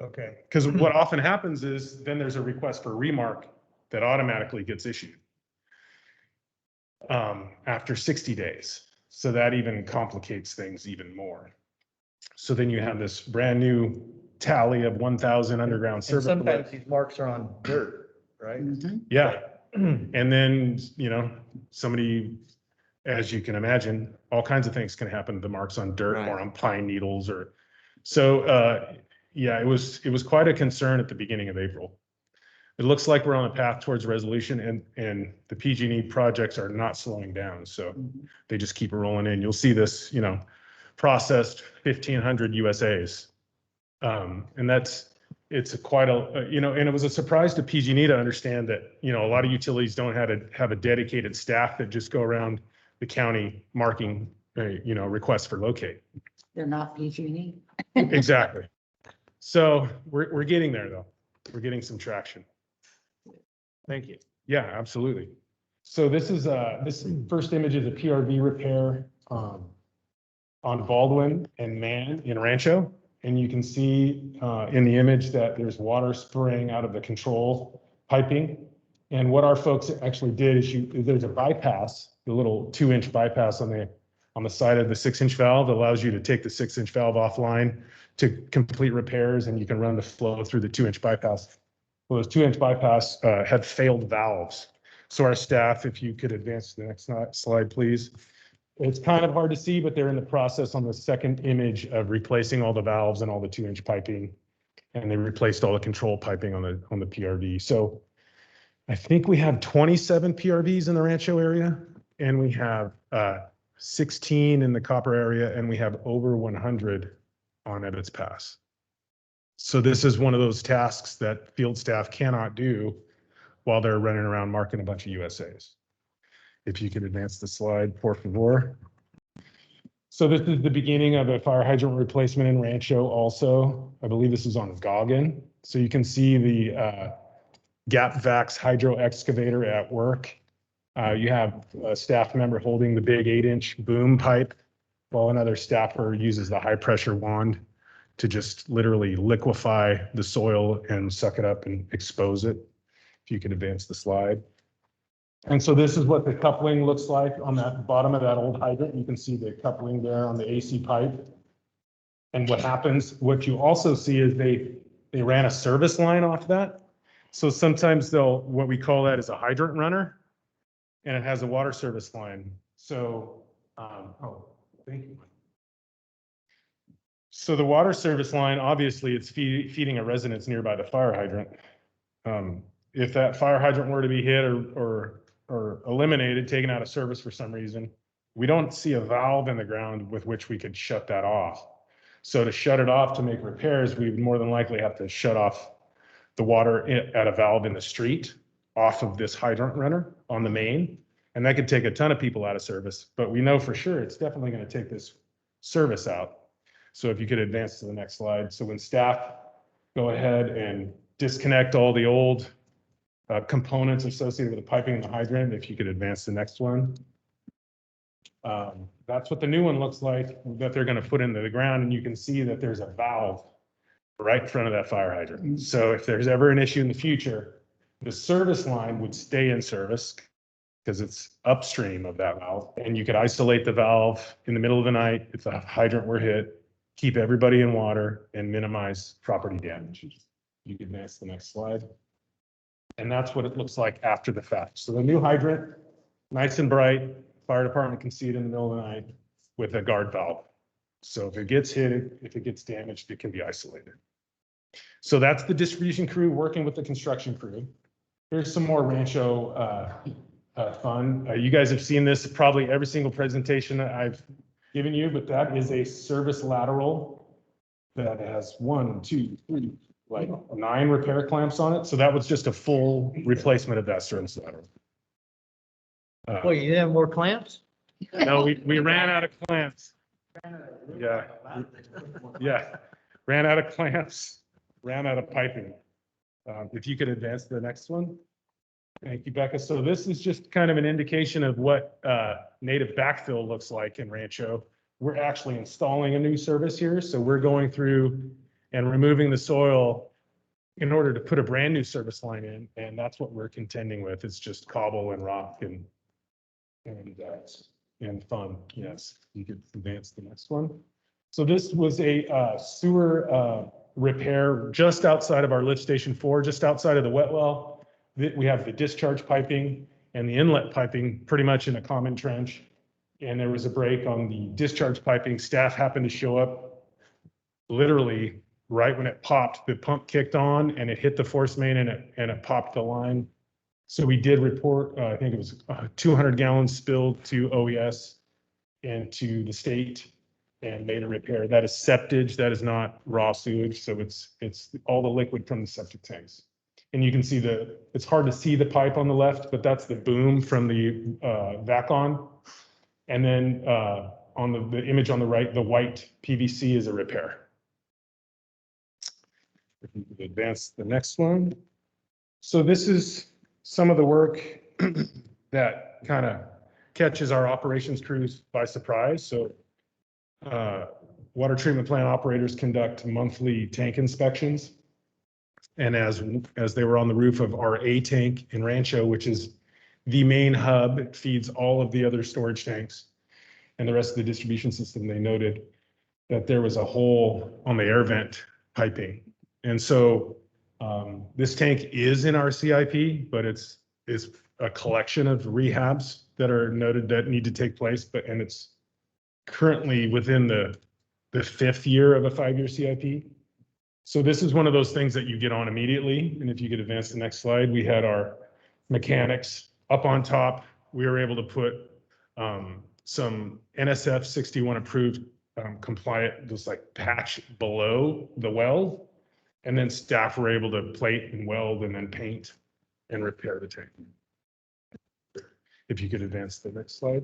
Speaker 5: Okay.
Speaker 12: Because what often happens is then there's a request for remark that automatically gets issued after 60 days. So that even complicates things even more. So then you have this brand new tally of 1,000 underground service.
Speaker 5: And sometimes these marks are on dirt, right?
Speaker 12: Yeah. And then, somebody, as you can imagine, all kinds of things can happen to the marks on dirt or on pine needles it was quite a concern at the beginning of April. It looks like we're on a path towards resolution, and the PG&E projects are not slowing down. So they just keep rolling in. You'll see this, processed 1,500 USAs. And it's quite a, and it was a surprise to PG&E to understand that, a lot of utilities don't have a dedicated staff that just go around the county marking, request for locate.
Speaker 8: They're not PG&E.
Speaker 12: Exactly. So we're getting there though. We're getting some traction.
Speaker 5: Thank you.
Speaker 12: Yeah, absolutely. So this first image is a PRV repair on Baldwin and Mann in Rancho. And you can see in the image that there's water spraying out of the control piping. And what our folks actually did is there's a bypass, the little 2-inch bypass on the side of the 6-inch valve that allows you to take the 6-inch valve offline to complete repairs, and you can run the flow through the 2-inch bypass. Well, those 2-inch bypass had failed valves. So our staff, if you could advance to the next slide, please. It's kind of hard to see, but they're in the process on the second image of replacing all the valves and all the 2-inch piping, and they replaced all the control piping on the PRV. So I think we have 27 PRVs in the Rancho area, and we have 16 in the Copper area, and we have over 100 on Ebbets Pass. So this is one of those tasks that field staff cannot do while they're running around marking a bunch of USAs. If you could advance the slide, por favor. So this is the beginning of a fire hydrant replacement in Rancho also. I believe this is on Goggin. So you can see the Gap Vax hydro excavator at work. You have a staff member holding the big 8-inch boom pipe, while another staffer uses the high pressure wand to just literally liquefy the soil and suck it up and expose it. If you could advance the slide. And so this is what the coupling looks like on that bottom of that old hydrant. You can see the coupling there on the AC pipe. And what happens, what you also see is they ran a service line off that. So sometimes what we call that is a hydrant runner, and it has a water service line. So, thank you. So the water service line, obviously it's feeding a residence nearby the fire hydrant. If that fire hydrant were to be hit or eliminated, taken out of service for some reason, we don't see a valve in the ground with which we could shut that off. So to shut it off to make repairs, we would more than likely have to shut off the water at a valve in the street off of this hydrant runner on the main. And that could take a ton of people out of service, but we know for sure it's definitely going to take this service out. So if you could advance to the next slide. So when staff go ahead and disconnect all the old components associated with the piping and the hydrant, if you could advance the next one. That's what the new one looks like that they're going to put into the ground. And you can see that there's a valve right in front of that fire hydrant. So if there's ever an issue in the future, the service line would stay in service because it's upstream of that valve. And you could isolate the valve in the middle of the night if the hydrant were hit, keep everybody in water, and minimize property damage. You can advance the next slide. And that's what it looks like after the fact. So the new hydrant, nice and bright, fire department can see it in the middle of the night with a guard valve. So if it gets hit, if it gets damaged, it can be isolated. So that's the distribution crew working with the construction crew. Here's some more Rancho fun. You guys have seen this probably every single presentation that I've given you, but that is a service lateral that has 1, 2, 3, like 9 repair clamps on it. So that was just a full replacement of that service lateral.
Speaker 5: Well, you have more clamps?
Speaker 12: No, we ran out of clamps. Yeah. Yeah. Ran out of clamps, ran out of piping. If you could advance to the next one. Thank you, Becca. So this is just kind of an indication of what native backfill looks like in Rancho. We're actually installing a new service here. So we're going through and removing the soil in order to put a brand new service line in. And that's what we're contending with. It's just cobble and rock and fun. Yes, you could advance the next one. So this was a sewer repair just outside of our lift station 4, just outside of the wet well. We have the discharge piping and the inlet piping pretty much in a common trench. And there was a break on the discharge piping. Staff happened to show up literally right when it popped. The pump kicked on and it hit the force main and it popped the line. So we did report, I think it was 200 gallons spilled to OES and to the state and made a repair. That is septage, that is not raw sewage. So it's all the liquid from the septic tanks. And you can see it's hard to see the pipe on the left, but that's the boom from the vac on. And then on the image on the right, the white PVC is a repair. If you could advance the next one. So this is some of the work that kind of catches our operations crews by surprise. So water treatment plant operators conduct monthly tank inspections. And as they were on the roof of our A tank in Rancho, which is the main hub, it feeds all of the other storage tanks and the rest of the distribution system, they noted that there was a hole on the air vent piping. And so this tank is in our CIP, but it's a collection of rehabs that are noted that need to take place, and it's currently within the 5th year of a 5-year CIP. So this is one of those things that you get on immediately. And if you could advance the next slide, we had our mechanics up on top. We were able to put some NSF 61 approved compliant, just like patch below the weld. And then staff were able to plate and weld and then paint and repair the tank. If you could advance the next slide.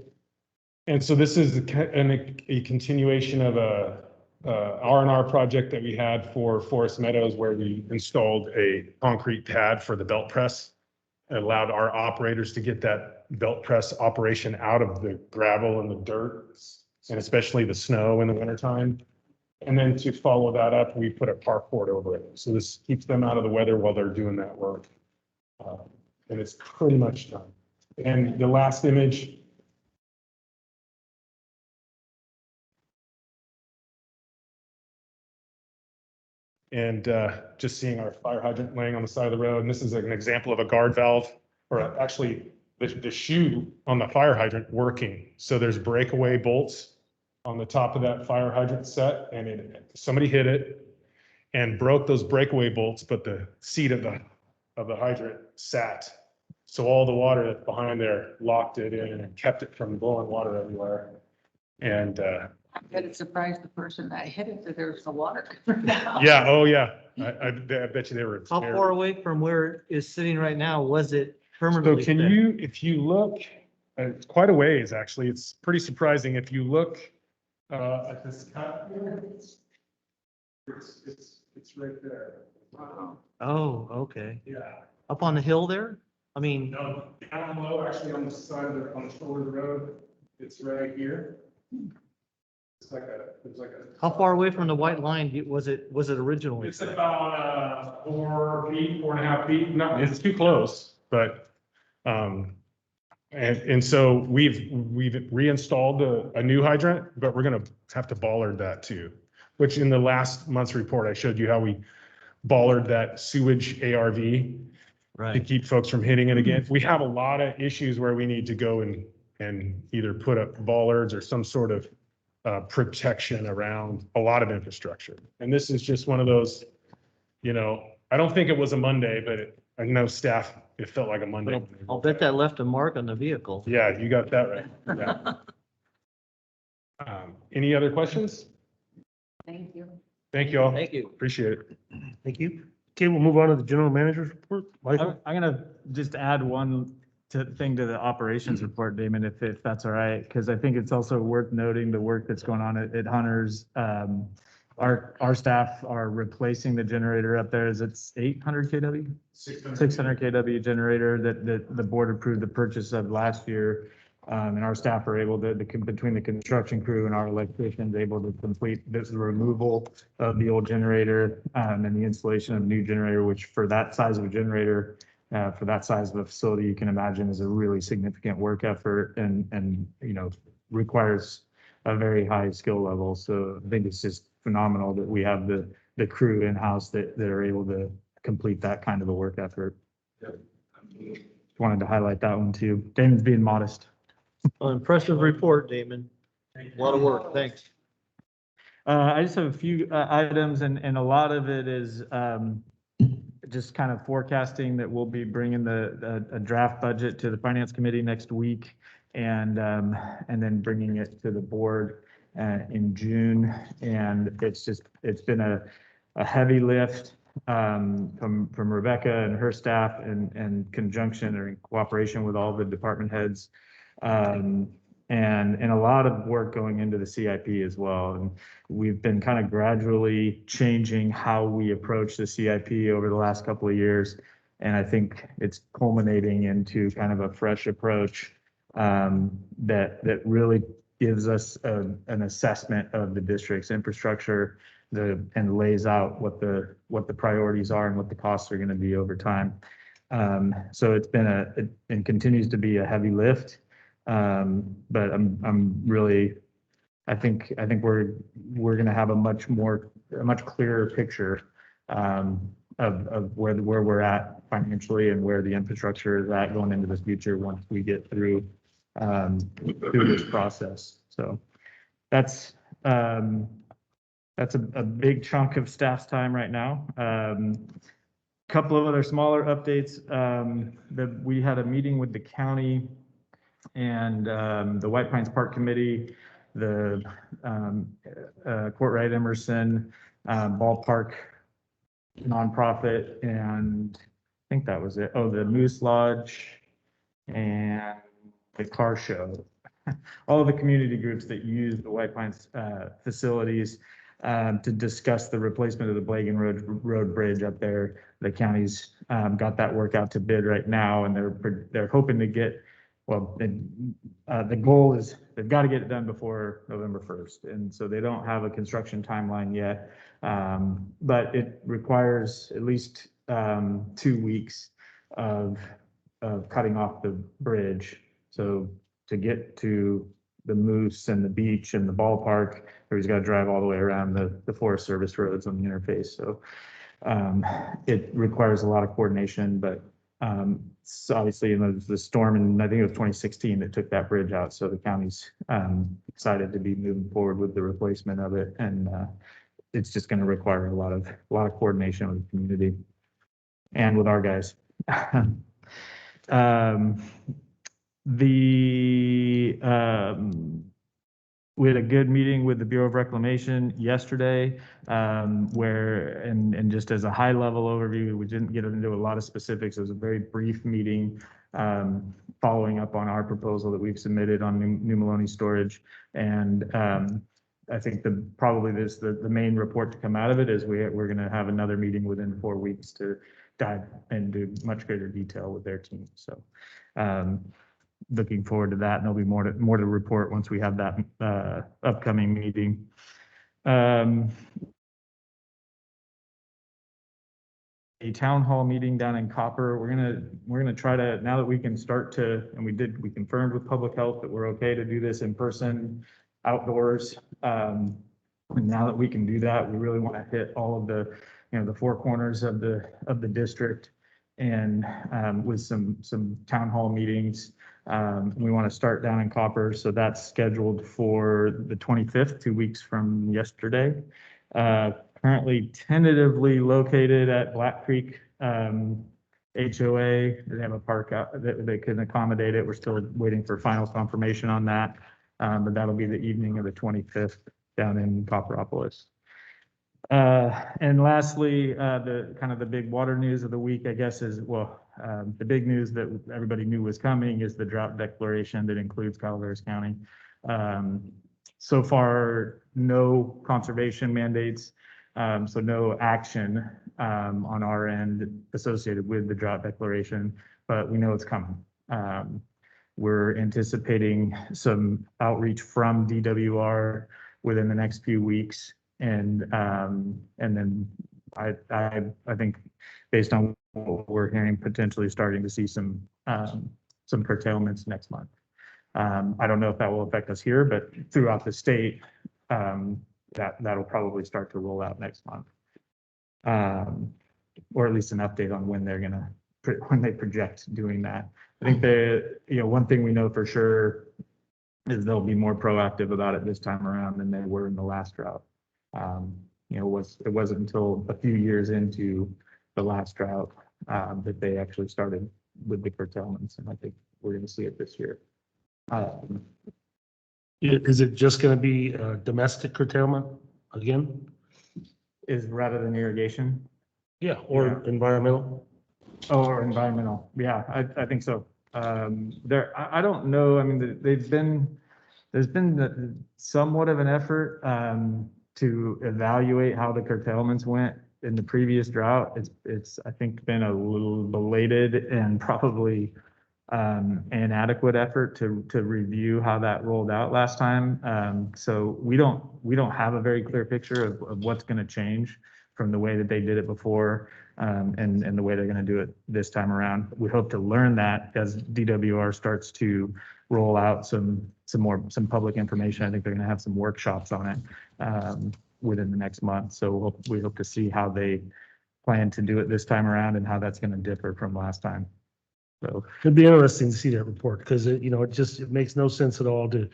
Speaker 12: And so this is a continuation of a R&R project that we had for Forest Meadows, where we installed a concrete pad for the belt press. It allowed our operators to get that belt press operation out of the gravel and the dirt, and especially the snow in the wintertime. And then to follow that up, we put a carport over it. So this keeps them out of the weather while they're doing that work. And it's pretty much done. And the last image. And just seeing our fire hydrant laying on the side of the road. And this is an example of a guard valve, or actually the shoe on the fire hydrant working. So there's breakaway bolts on the top of that fire hydrant set, and somebody hit it and broke those breakaway bolts, but the seat of the hydrant sat. So all the water that's behind there locked it in and kept it from blowing water everywhere. And
Speaker 8: I bet it surprised the person that hit it that there's the water coming out.
Speaker 12: yeah, oh yeah, I bet you they were.
Speaker 5: How far away from where it is sitting right now was it
Speaker 12: So
Speaker 5: permanently?
Speaker 12: can
Speaker 5: fixed?
Speaker 12: you, if you look, it's quite a ways, actually. It's pretty surprising. If you look at this cut here, it's right there.
Speaker 8: Wow.
Speaker 5: Oh, okay.
Speaker 12: Yeah.
Speaker 5: Up on the hill there? I mean,
Speaker 12: No, down low, actually on the side of on the shoulder of the road, it's right here. It's like a.
Speaker 5: how far away from the white line was it originally?
Speaker 12: It's about 4 feet, 4.5 feet. No, it's too close, but and so we've reinstalled a new hydrant, but we're gonna have to bollard that too. Which in the last month's report, I showed you how we bollard that sewage ARV to
Speaker 5: Right.
Speaker 12: keep folks from hitting it again. We have a lot of issues where we need to go and either put up bollards or some sort of protection around a lot of infrastructure. And this is just one of those, I don't think it was a Monday, but I know staff, it felt like a Monday.
Speaker 5: I'll bet that left a mark on the vehicle.
Speaker 12: Yeah, you got that right. Yeah. Any other questions?
Speaker 8: Thank you.
Speaker 12: Thank you all.
Speaker 5: Thank you.
Speaker 12: Appreciate it.
Speaker 5: Thank you.
Speaker 2: Okay, we'll move on to the general manager's report. Michael?
Speaker 10: I'm gonna just add one thing to the operations report, Damon, if that's all right, because I think it's also worth noting the work that's going on at Hunter's. Our staff are replacing the generator up there. It's 800 kW? 600 kW generator that the board approved the purchase of last year. And our staff are able to, between the construction crew and our electricians, able to complete this removal of the old generator and the installation of a new generator, which for that size of a generator, for that size of a facility, you can imagine is a really significant work effort and requires a very high skill level. So I think it's just phenomenal that we have the crew in-house that are able to complete that kind of a work effort. Wanted to highlight that one too. Damon's being modest.
Speaker 5: Impressive report, Damon. A lot of work. Thanks.
Speaker 10: I just have a few items and a lot of it is just kind of forecasting that we'll be bringing a draft budget to the finance committee next week and then bringing it to the board in June. And it's been a heavy lift from Rebecca and her staff and conjunction or in cooperation with all the department heads. and a lot of work going into the CIP as well. And we've been kind of gradually changing how we approach the CIP over the last couple of years. And I think it's culminating into kind of a fresh approach that really gives us an assessment of the district's infrastructure and lays out what the priorities are and what the costs are going to be over time. So it's been and continues to be a heavy lift. But I'm really, I think we're going to have a much clearer picture of where we're at financially and where the infrastructure is at going into the future once we get through this process. So that's a big chunk of staff's time right now. Couple of other smaller updates. That we had a meeting with the county and the White Pines Park Committee, the Courtright Emerson Ballpark nonprofit, and I think that was it. Oh, the Moose Lodge and the car show. All of the community groups that use the White Pines facilities to discuss the replacement of the Blagan Road Bridge up there. The county's got that work out to bid right now, and they're hoping to get, well, the goal is they've got to get it done before November 1st. And so they don't have a construction timeline yet, but it requires at least 2 weeks of cutting off the bridge. So to get to the Moose and the beach and the ballpark, or he's got to drive all the way around the Forest Service roads on the interface. So it requires a lot of coordination, but so obviously, the storm in, I think it was 2016 that took that bridge out. So the county's excited to be moving forward with the replacement of it. And it's just going to require a lot of coordination with the community and with our guys. We had a good meeting with the Bureau of Reclamation yesterday, where, and just as a high level overview, we didn't get into a lot of specifics. It was a very brief meeting, following up on our proposal that we've submitted on New Maloney storage. And I think probably the main report to come out of it is we're going to have another meeting within 4 weeks to dive into much greater detail with their team. So looking forward to that, and there'll be more to report once we have that upcoming meeting. A town hall meeting down in Copper. We're gonna try to, now that we can start to, and we confirmed with public health that we're okay to do this in person, outdoors. And now that we can do that, we really want to hit all of the four corners of the district, and with some town hall meetings. We want to start down in Copper, so that's scheduled for the 25th, 2 weeks from yesterday. Currently tentatively located at Black Creek HOA. They have a park out that they can accommodate it. We're still waiting for final confirmation on that, but that'll be the evening of the 25th down in Copperopolis. And lastly, the big water news of the week, I guess, is, well, the big news that everybody knew was coming is the drought declaration that includes Calaveras County. So far, no conservation mandates, so no action on our end associated with the drought declaration, but we know it's coming. We're anticipating some outreach from DWR within the next few weeks. And then I think, based on what we're hearing, potentially starting to see some curtailments next month. I don't know if that will affect us here, but throughout the state, that'll probably start to roll out next month, or at least an update on when when they project doing that. I think one thing we know for sure is they'll be more proactive about it this time around than they were in the last drought. It wasn't until a few years into the last drought that they actually started with the curtailments, and I think we're going to see it this year.
Speaker 2: Is it just going to be domestic curtailment again?
Speaker 10: Is rather than irrigation?
Speaker 2: Yeah, or environmental?
Speaker 10: Or environmental, yeah, I think so. I don't know, I mean, they've been There's been somewhat of an effort to evaluate how the curtailments went in the previous drought. It's I think been a little belated and probably inadequate effort to review how that rolled out last time. So we don't have a very clear picture of what's going to change from the way that they did it before and the way they're going to do it this time around. We hope to learn that as DWR starts to roll out some public information. I think they're going to have some workshops on it within the next month. So we hope to see how they plan to do it this time around and how that's going to differ from last time. So
Speaker 2: it'd be interesting to see that report because it makes no sense at all to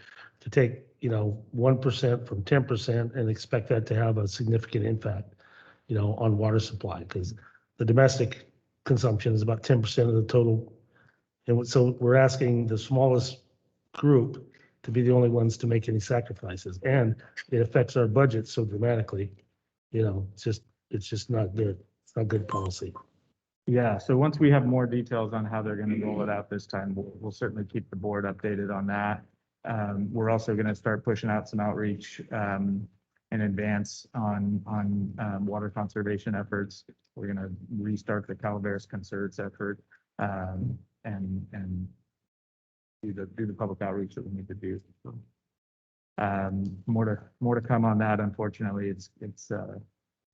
Speaker 2: take, 1% from 10% and expect that to have a significant impact, on water supply because the domestic consumption is about 10% of the total. And so we're asking the smallest group to be the only ones to make any sacrifices. And it affects our budget so dramatically, it's just not good. It's not good policy.
Speaker 10: yeah, so once we have more details on how they're going to roll it out this time, we'll certainly keep the board updated on that. We're also going to start pushing out some outreach in advance on water conservation efforts. We're going to restart the Calaveras Concerts effort and do the public outreach that we need to do. More to come on that. Unfortunately,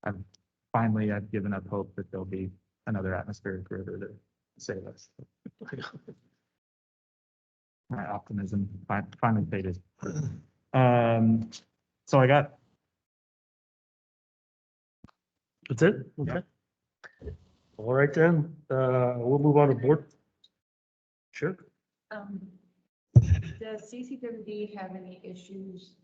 Speaker 10: I've given up hope that there'll be another atmospheric river to save us. My optimism finally faded. So I got.
Speaker 2: That's it? Okay. All right then, we'll move on to board. Sure.
Speaker 8: Does CCWD have any issues,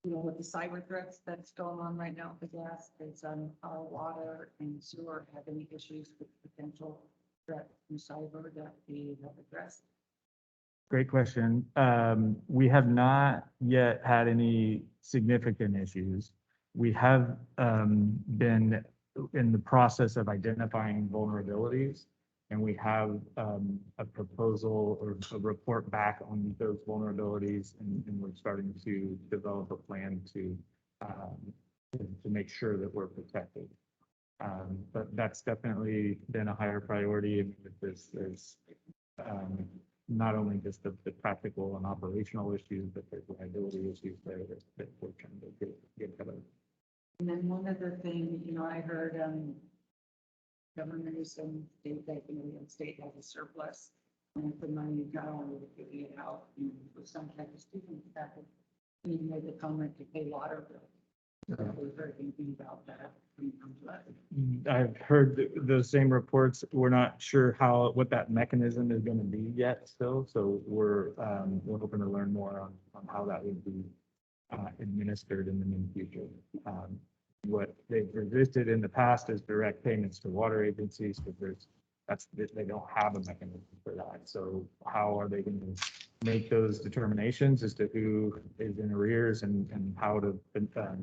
Speaker 8: with the cyber threats that's going on right now with gas? Does our water and sewer have any issues with potential threat from cyber that we have addressed?
Speaker 10: Great question. We have not yet had any significant issues. We have been in the process of identifying vulnerabilities, and we have a proposal or a report back on those vulnerabilities, and we're starting to develop a plan to make sure that we're protected. But that's definitely been a higher priority. I mean, there's not only just the practical and operational issues, but there's liability issues there that we're trying to get ahead of.
Speaker 8: And then one other thing, I heard governors and state that, the state has a surplus, and the money not only giving it out for some type of student that you made the comment to pay water bill. So we've heard anything about that when it comes to that.
Speaker 10: I've heard those same reports. We're not sure what that mechanism is going to be yet still. So we're hoping to learn more on how that would be administered in the near future. What they've resisted in the past is direct payments to water agencies, because they don't have a mechanism for that. So how are they going to make those determinations as to who is in arrears and how to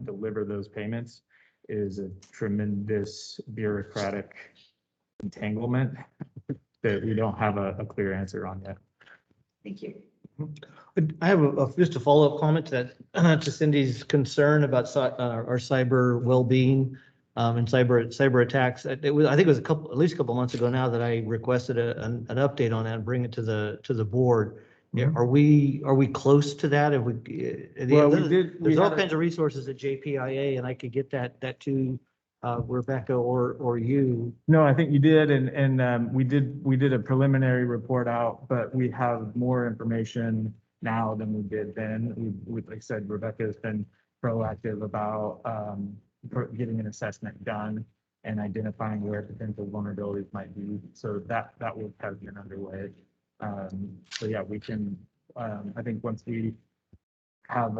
Speaker 10: deliver those payments is a tremendous bureaucratic entanglement that we don't have a clear answer on yet.
Speaker 8: Thank you.
Speaker 5: I have just a follow-up comment to that, to Cindy's concern about our cyber well-being and cyber attacks. I think it was at least a couple months ago now that I requested an update on that and bring it to the board.
Speaker 10: Mhm.
Speaker 5: Are we close to that? Have we?
Speaker 10: Well,
Speaker 5: There's all kinds of resources at JPIA, and I could get that to Rebecca or you.
Speaker 10: No, I think you did, and we did a preliminary report out, but we have more information now than we did then. Like I said, Rebecca has been proactive about getting an assessment done and identifying where potential vulnerabilities might be. So that work has been underway. So yeah, we can. I think once we have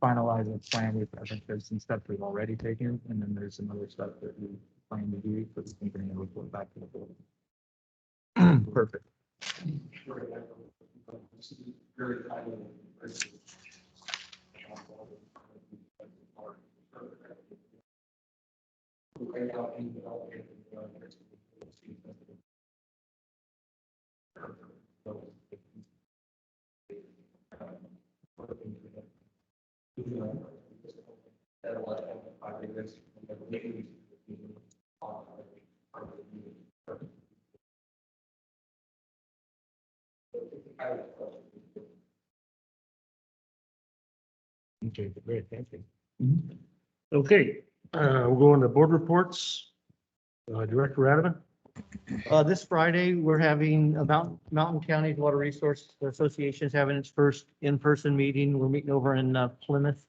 Speaker 10: finalize a plan, I think there's some steps we've already taken, and then there's some other stuff that we plan to do, but we can bring a report back to the board.
Speaker 5: Perfect.
Speaker 7: Very highly. That will identify the risk and the maybe
Speaker 2: Okay, great, thank you. Okay, we'll go into board reports. Director Radovan?
Speaker 5: This Friday, we're having Mountain County Water Resource Association is having its first in-person meeting. We're meeting over in Plymouth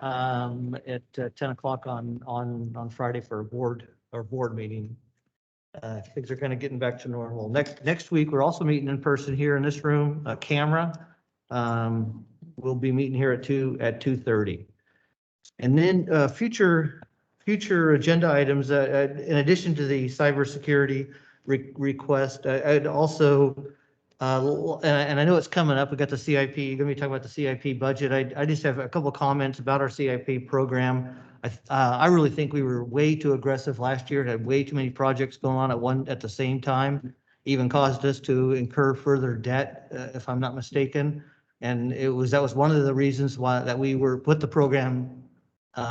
Speaker 5: at 10 o'clock on Friday for our board meeting. Things are kind of getting back to normal. Next week, we're also meeting in person here in this room, camera. We'll be meeting here at 2:30. And then future agenda items, in addition to the cybersecurity request, I'd also, and I know it's coming up, we got the CIP, you're gonna be talking about the CIP budget. I just have a couple of comments about our CIP program. I really think we were way too aggressive last year, had way too many projects going on at the same time, even caused us to incur further debt, if I'm not mistaken. And that was one of the reasons why that we put the program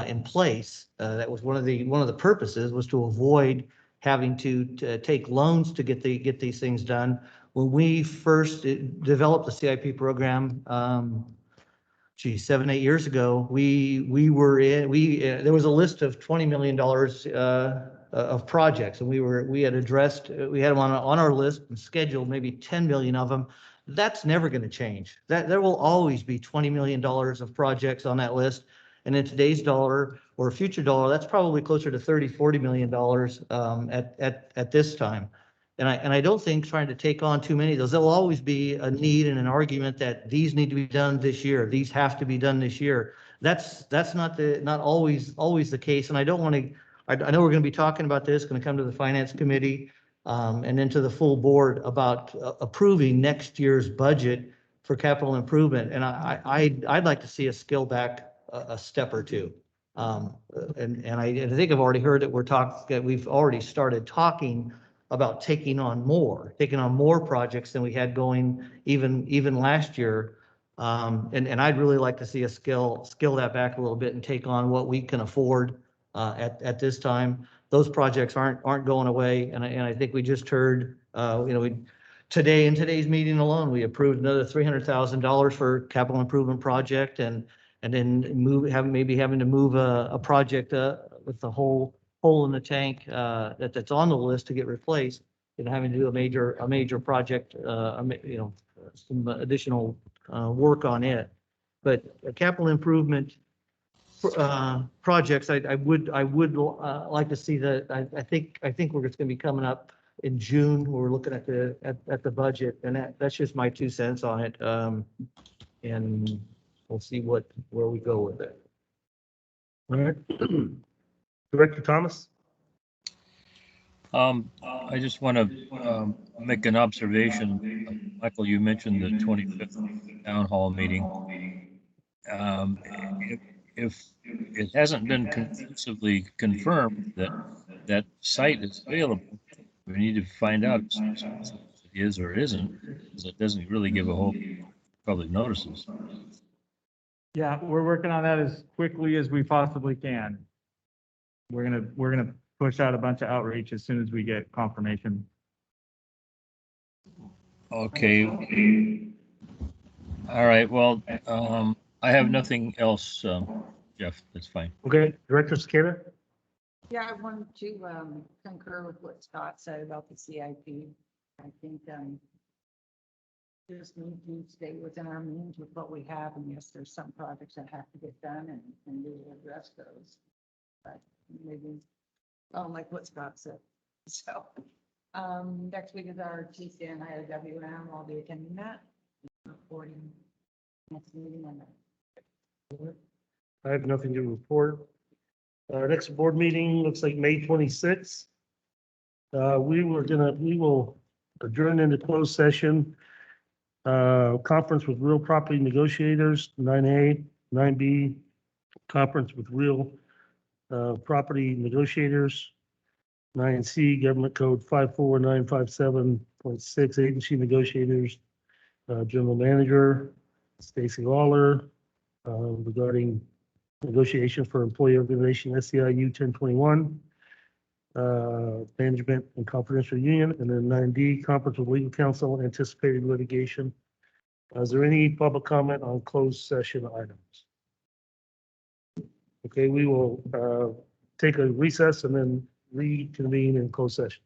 Speaker 5: in place. That was one of the purposes, was to avoid having to take loans to get these things done. When we first developed the CIP program, 7, 8 years ago, there was a list of $20 million of projects, and we had them on our list and scheduled maybe 10 million of them. That's never going to change. There will always be $20 million of projects on that list. And in today's dollar or future dollar, that's probably closer to 30, $40 million at this time. And I don't think trying to take on too many of those, there'll always be a need and an argument that these need to be done this year. These have to be done this year. That's not always the case. And I don't want to, I know we're going to be talking about this, going to come to the finance committee and then to the full board about approving next year's budget for capital improvement. And I'd like to see us scale back a step or two. And I think I've already heard that we've already started talking about taking on more projects than we had going even last year. And I'd really like to see us scale that back a little bit and take on what we can afford at this time. Those projects aren't going away. And I think we just heard, in today's meeting alone, we approved another $300,000 for capital improvement project, and then having to move a project with the hole in the tank that's on the list to get replaced, and having to do a major project, some additional work on it. But capital improvement projects, I would like to see that. I think we're just going to be coming up in June. We're looking at the budget, and that's just my 2 cents on it. And we'll see where we go with it.
Speaker 2: All right. Director Thomas?
Speaker 4: I just want to make an observation. Michael, you mentioned the 25th town hall meeting. If it hasn't been conclusively confirmed that that site is available, we need to find out if it is or isn't, because it doesn't really give a whole public notices.
Speaker 10: Yeah, we're working on that as quickly as we possibly can. We're gonna push out a bunch of outreach as soon as we get confirmation.
Speaker 4: Okay. All right. Well, I have nothing else, Jeff. That's fine.
Speaker 2: Okay, Director Takeda?
Speaker 8: Yeah, I wanted to concur with what Scott said about the CIP. I think just need to stay within our means with what we have, and yes, there's some projects that have to get done, and we will address those. But maybe, like what Scott said. So next week is our TCN IOWM. I'll be attending that. Reporting next meeting on that.
Speaker 2: I have nothing to report. Our next board meeting looks like May 26th. We will adjourn into closed session. Conference with real property negotiators, 9A, 9B, conference with real property negotiators, 9C, government code 54957.6, agency negotiators, general manager, Stacy Lawler, regarding negotiation for employee organization SEIU 1021, management and confidential union, and then 9D, conference with legal counsel and anticipated litigation. Is there any public comment on closed session items? Okay, we will take a recess and then reconvene in closed session.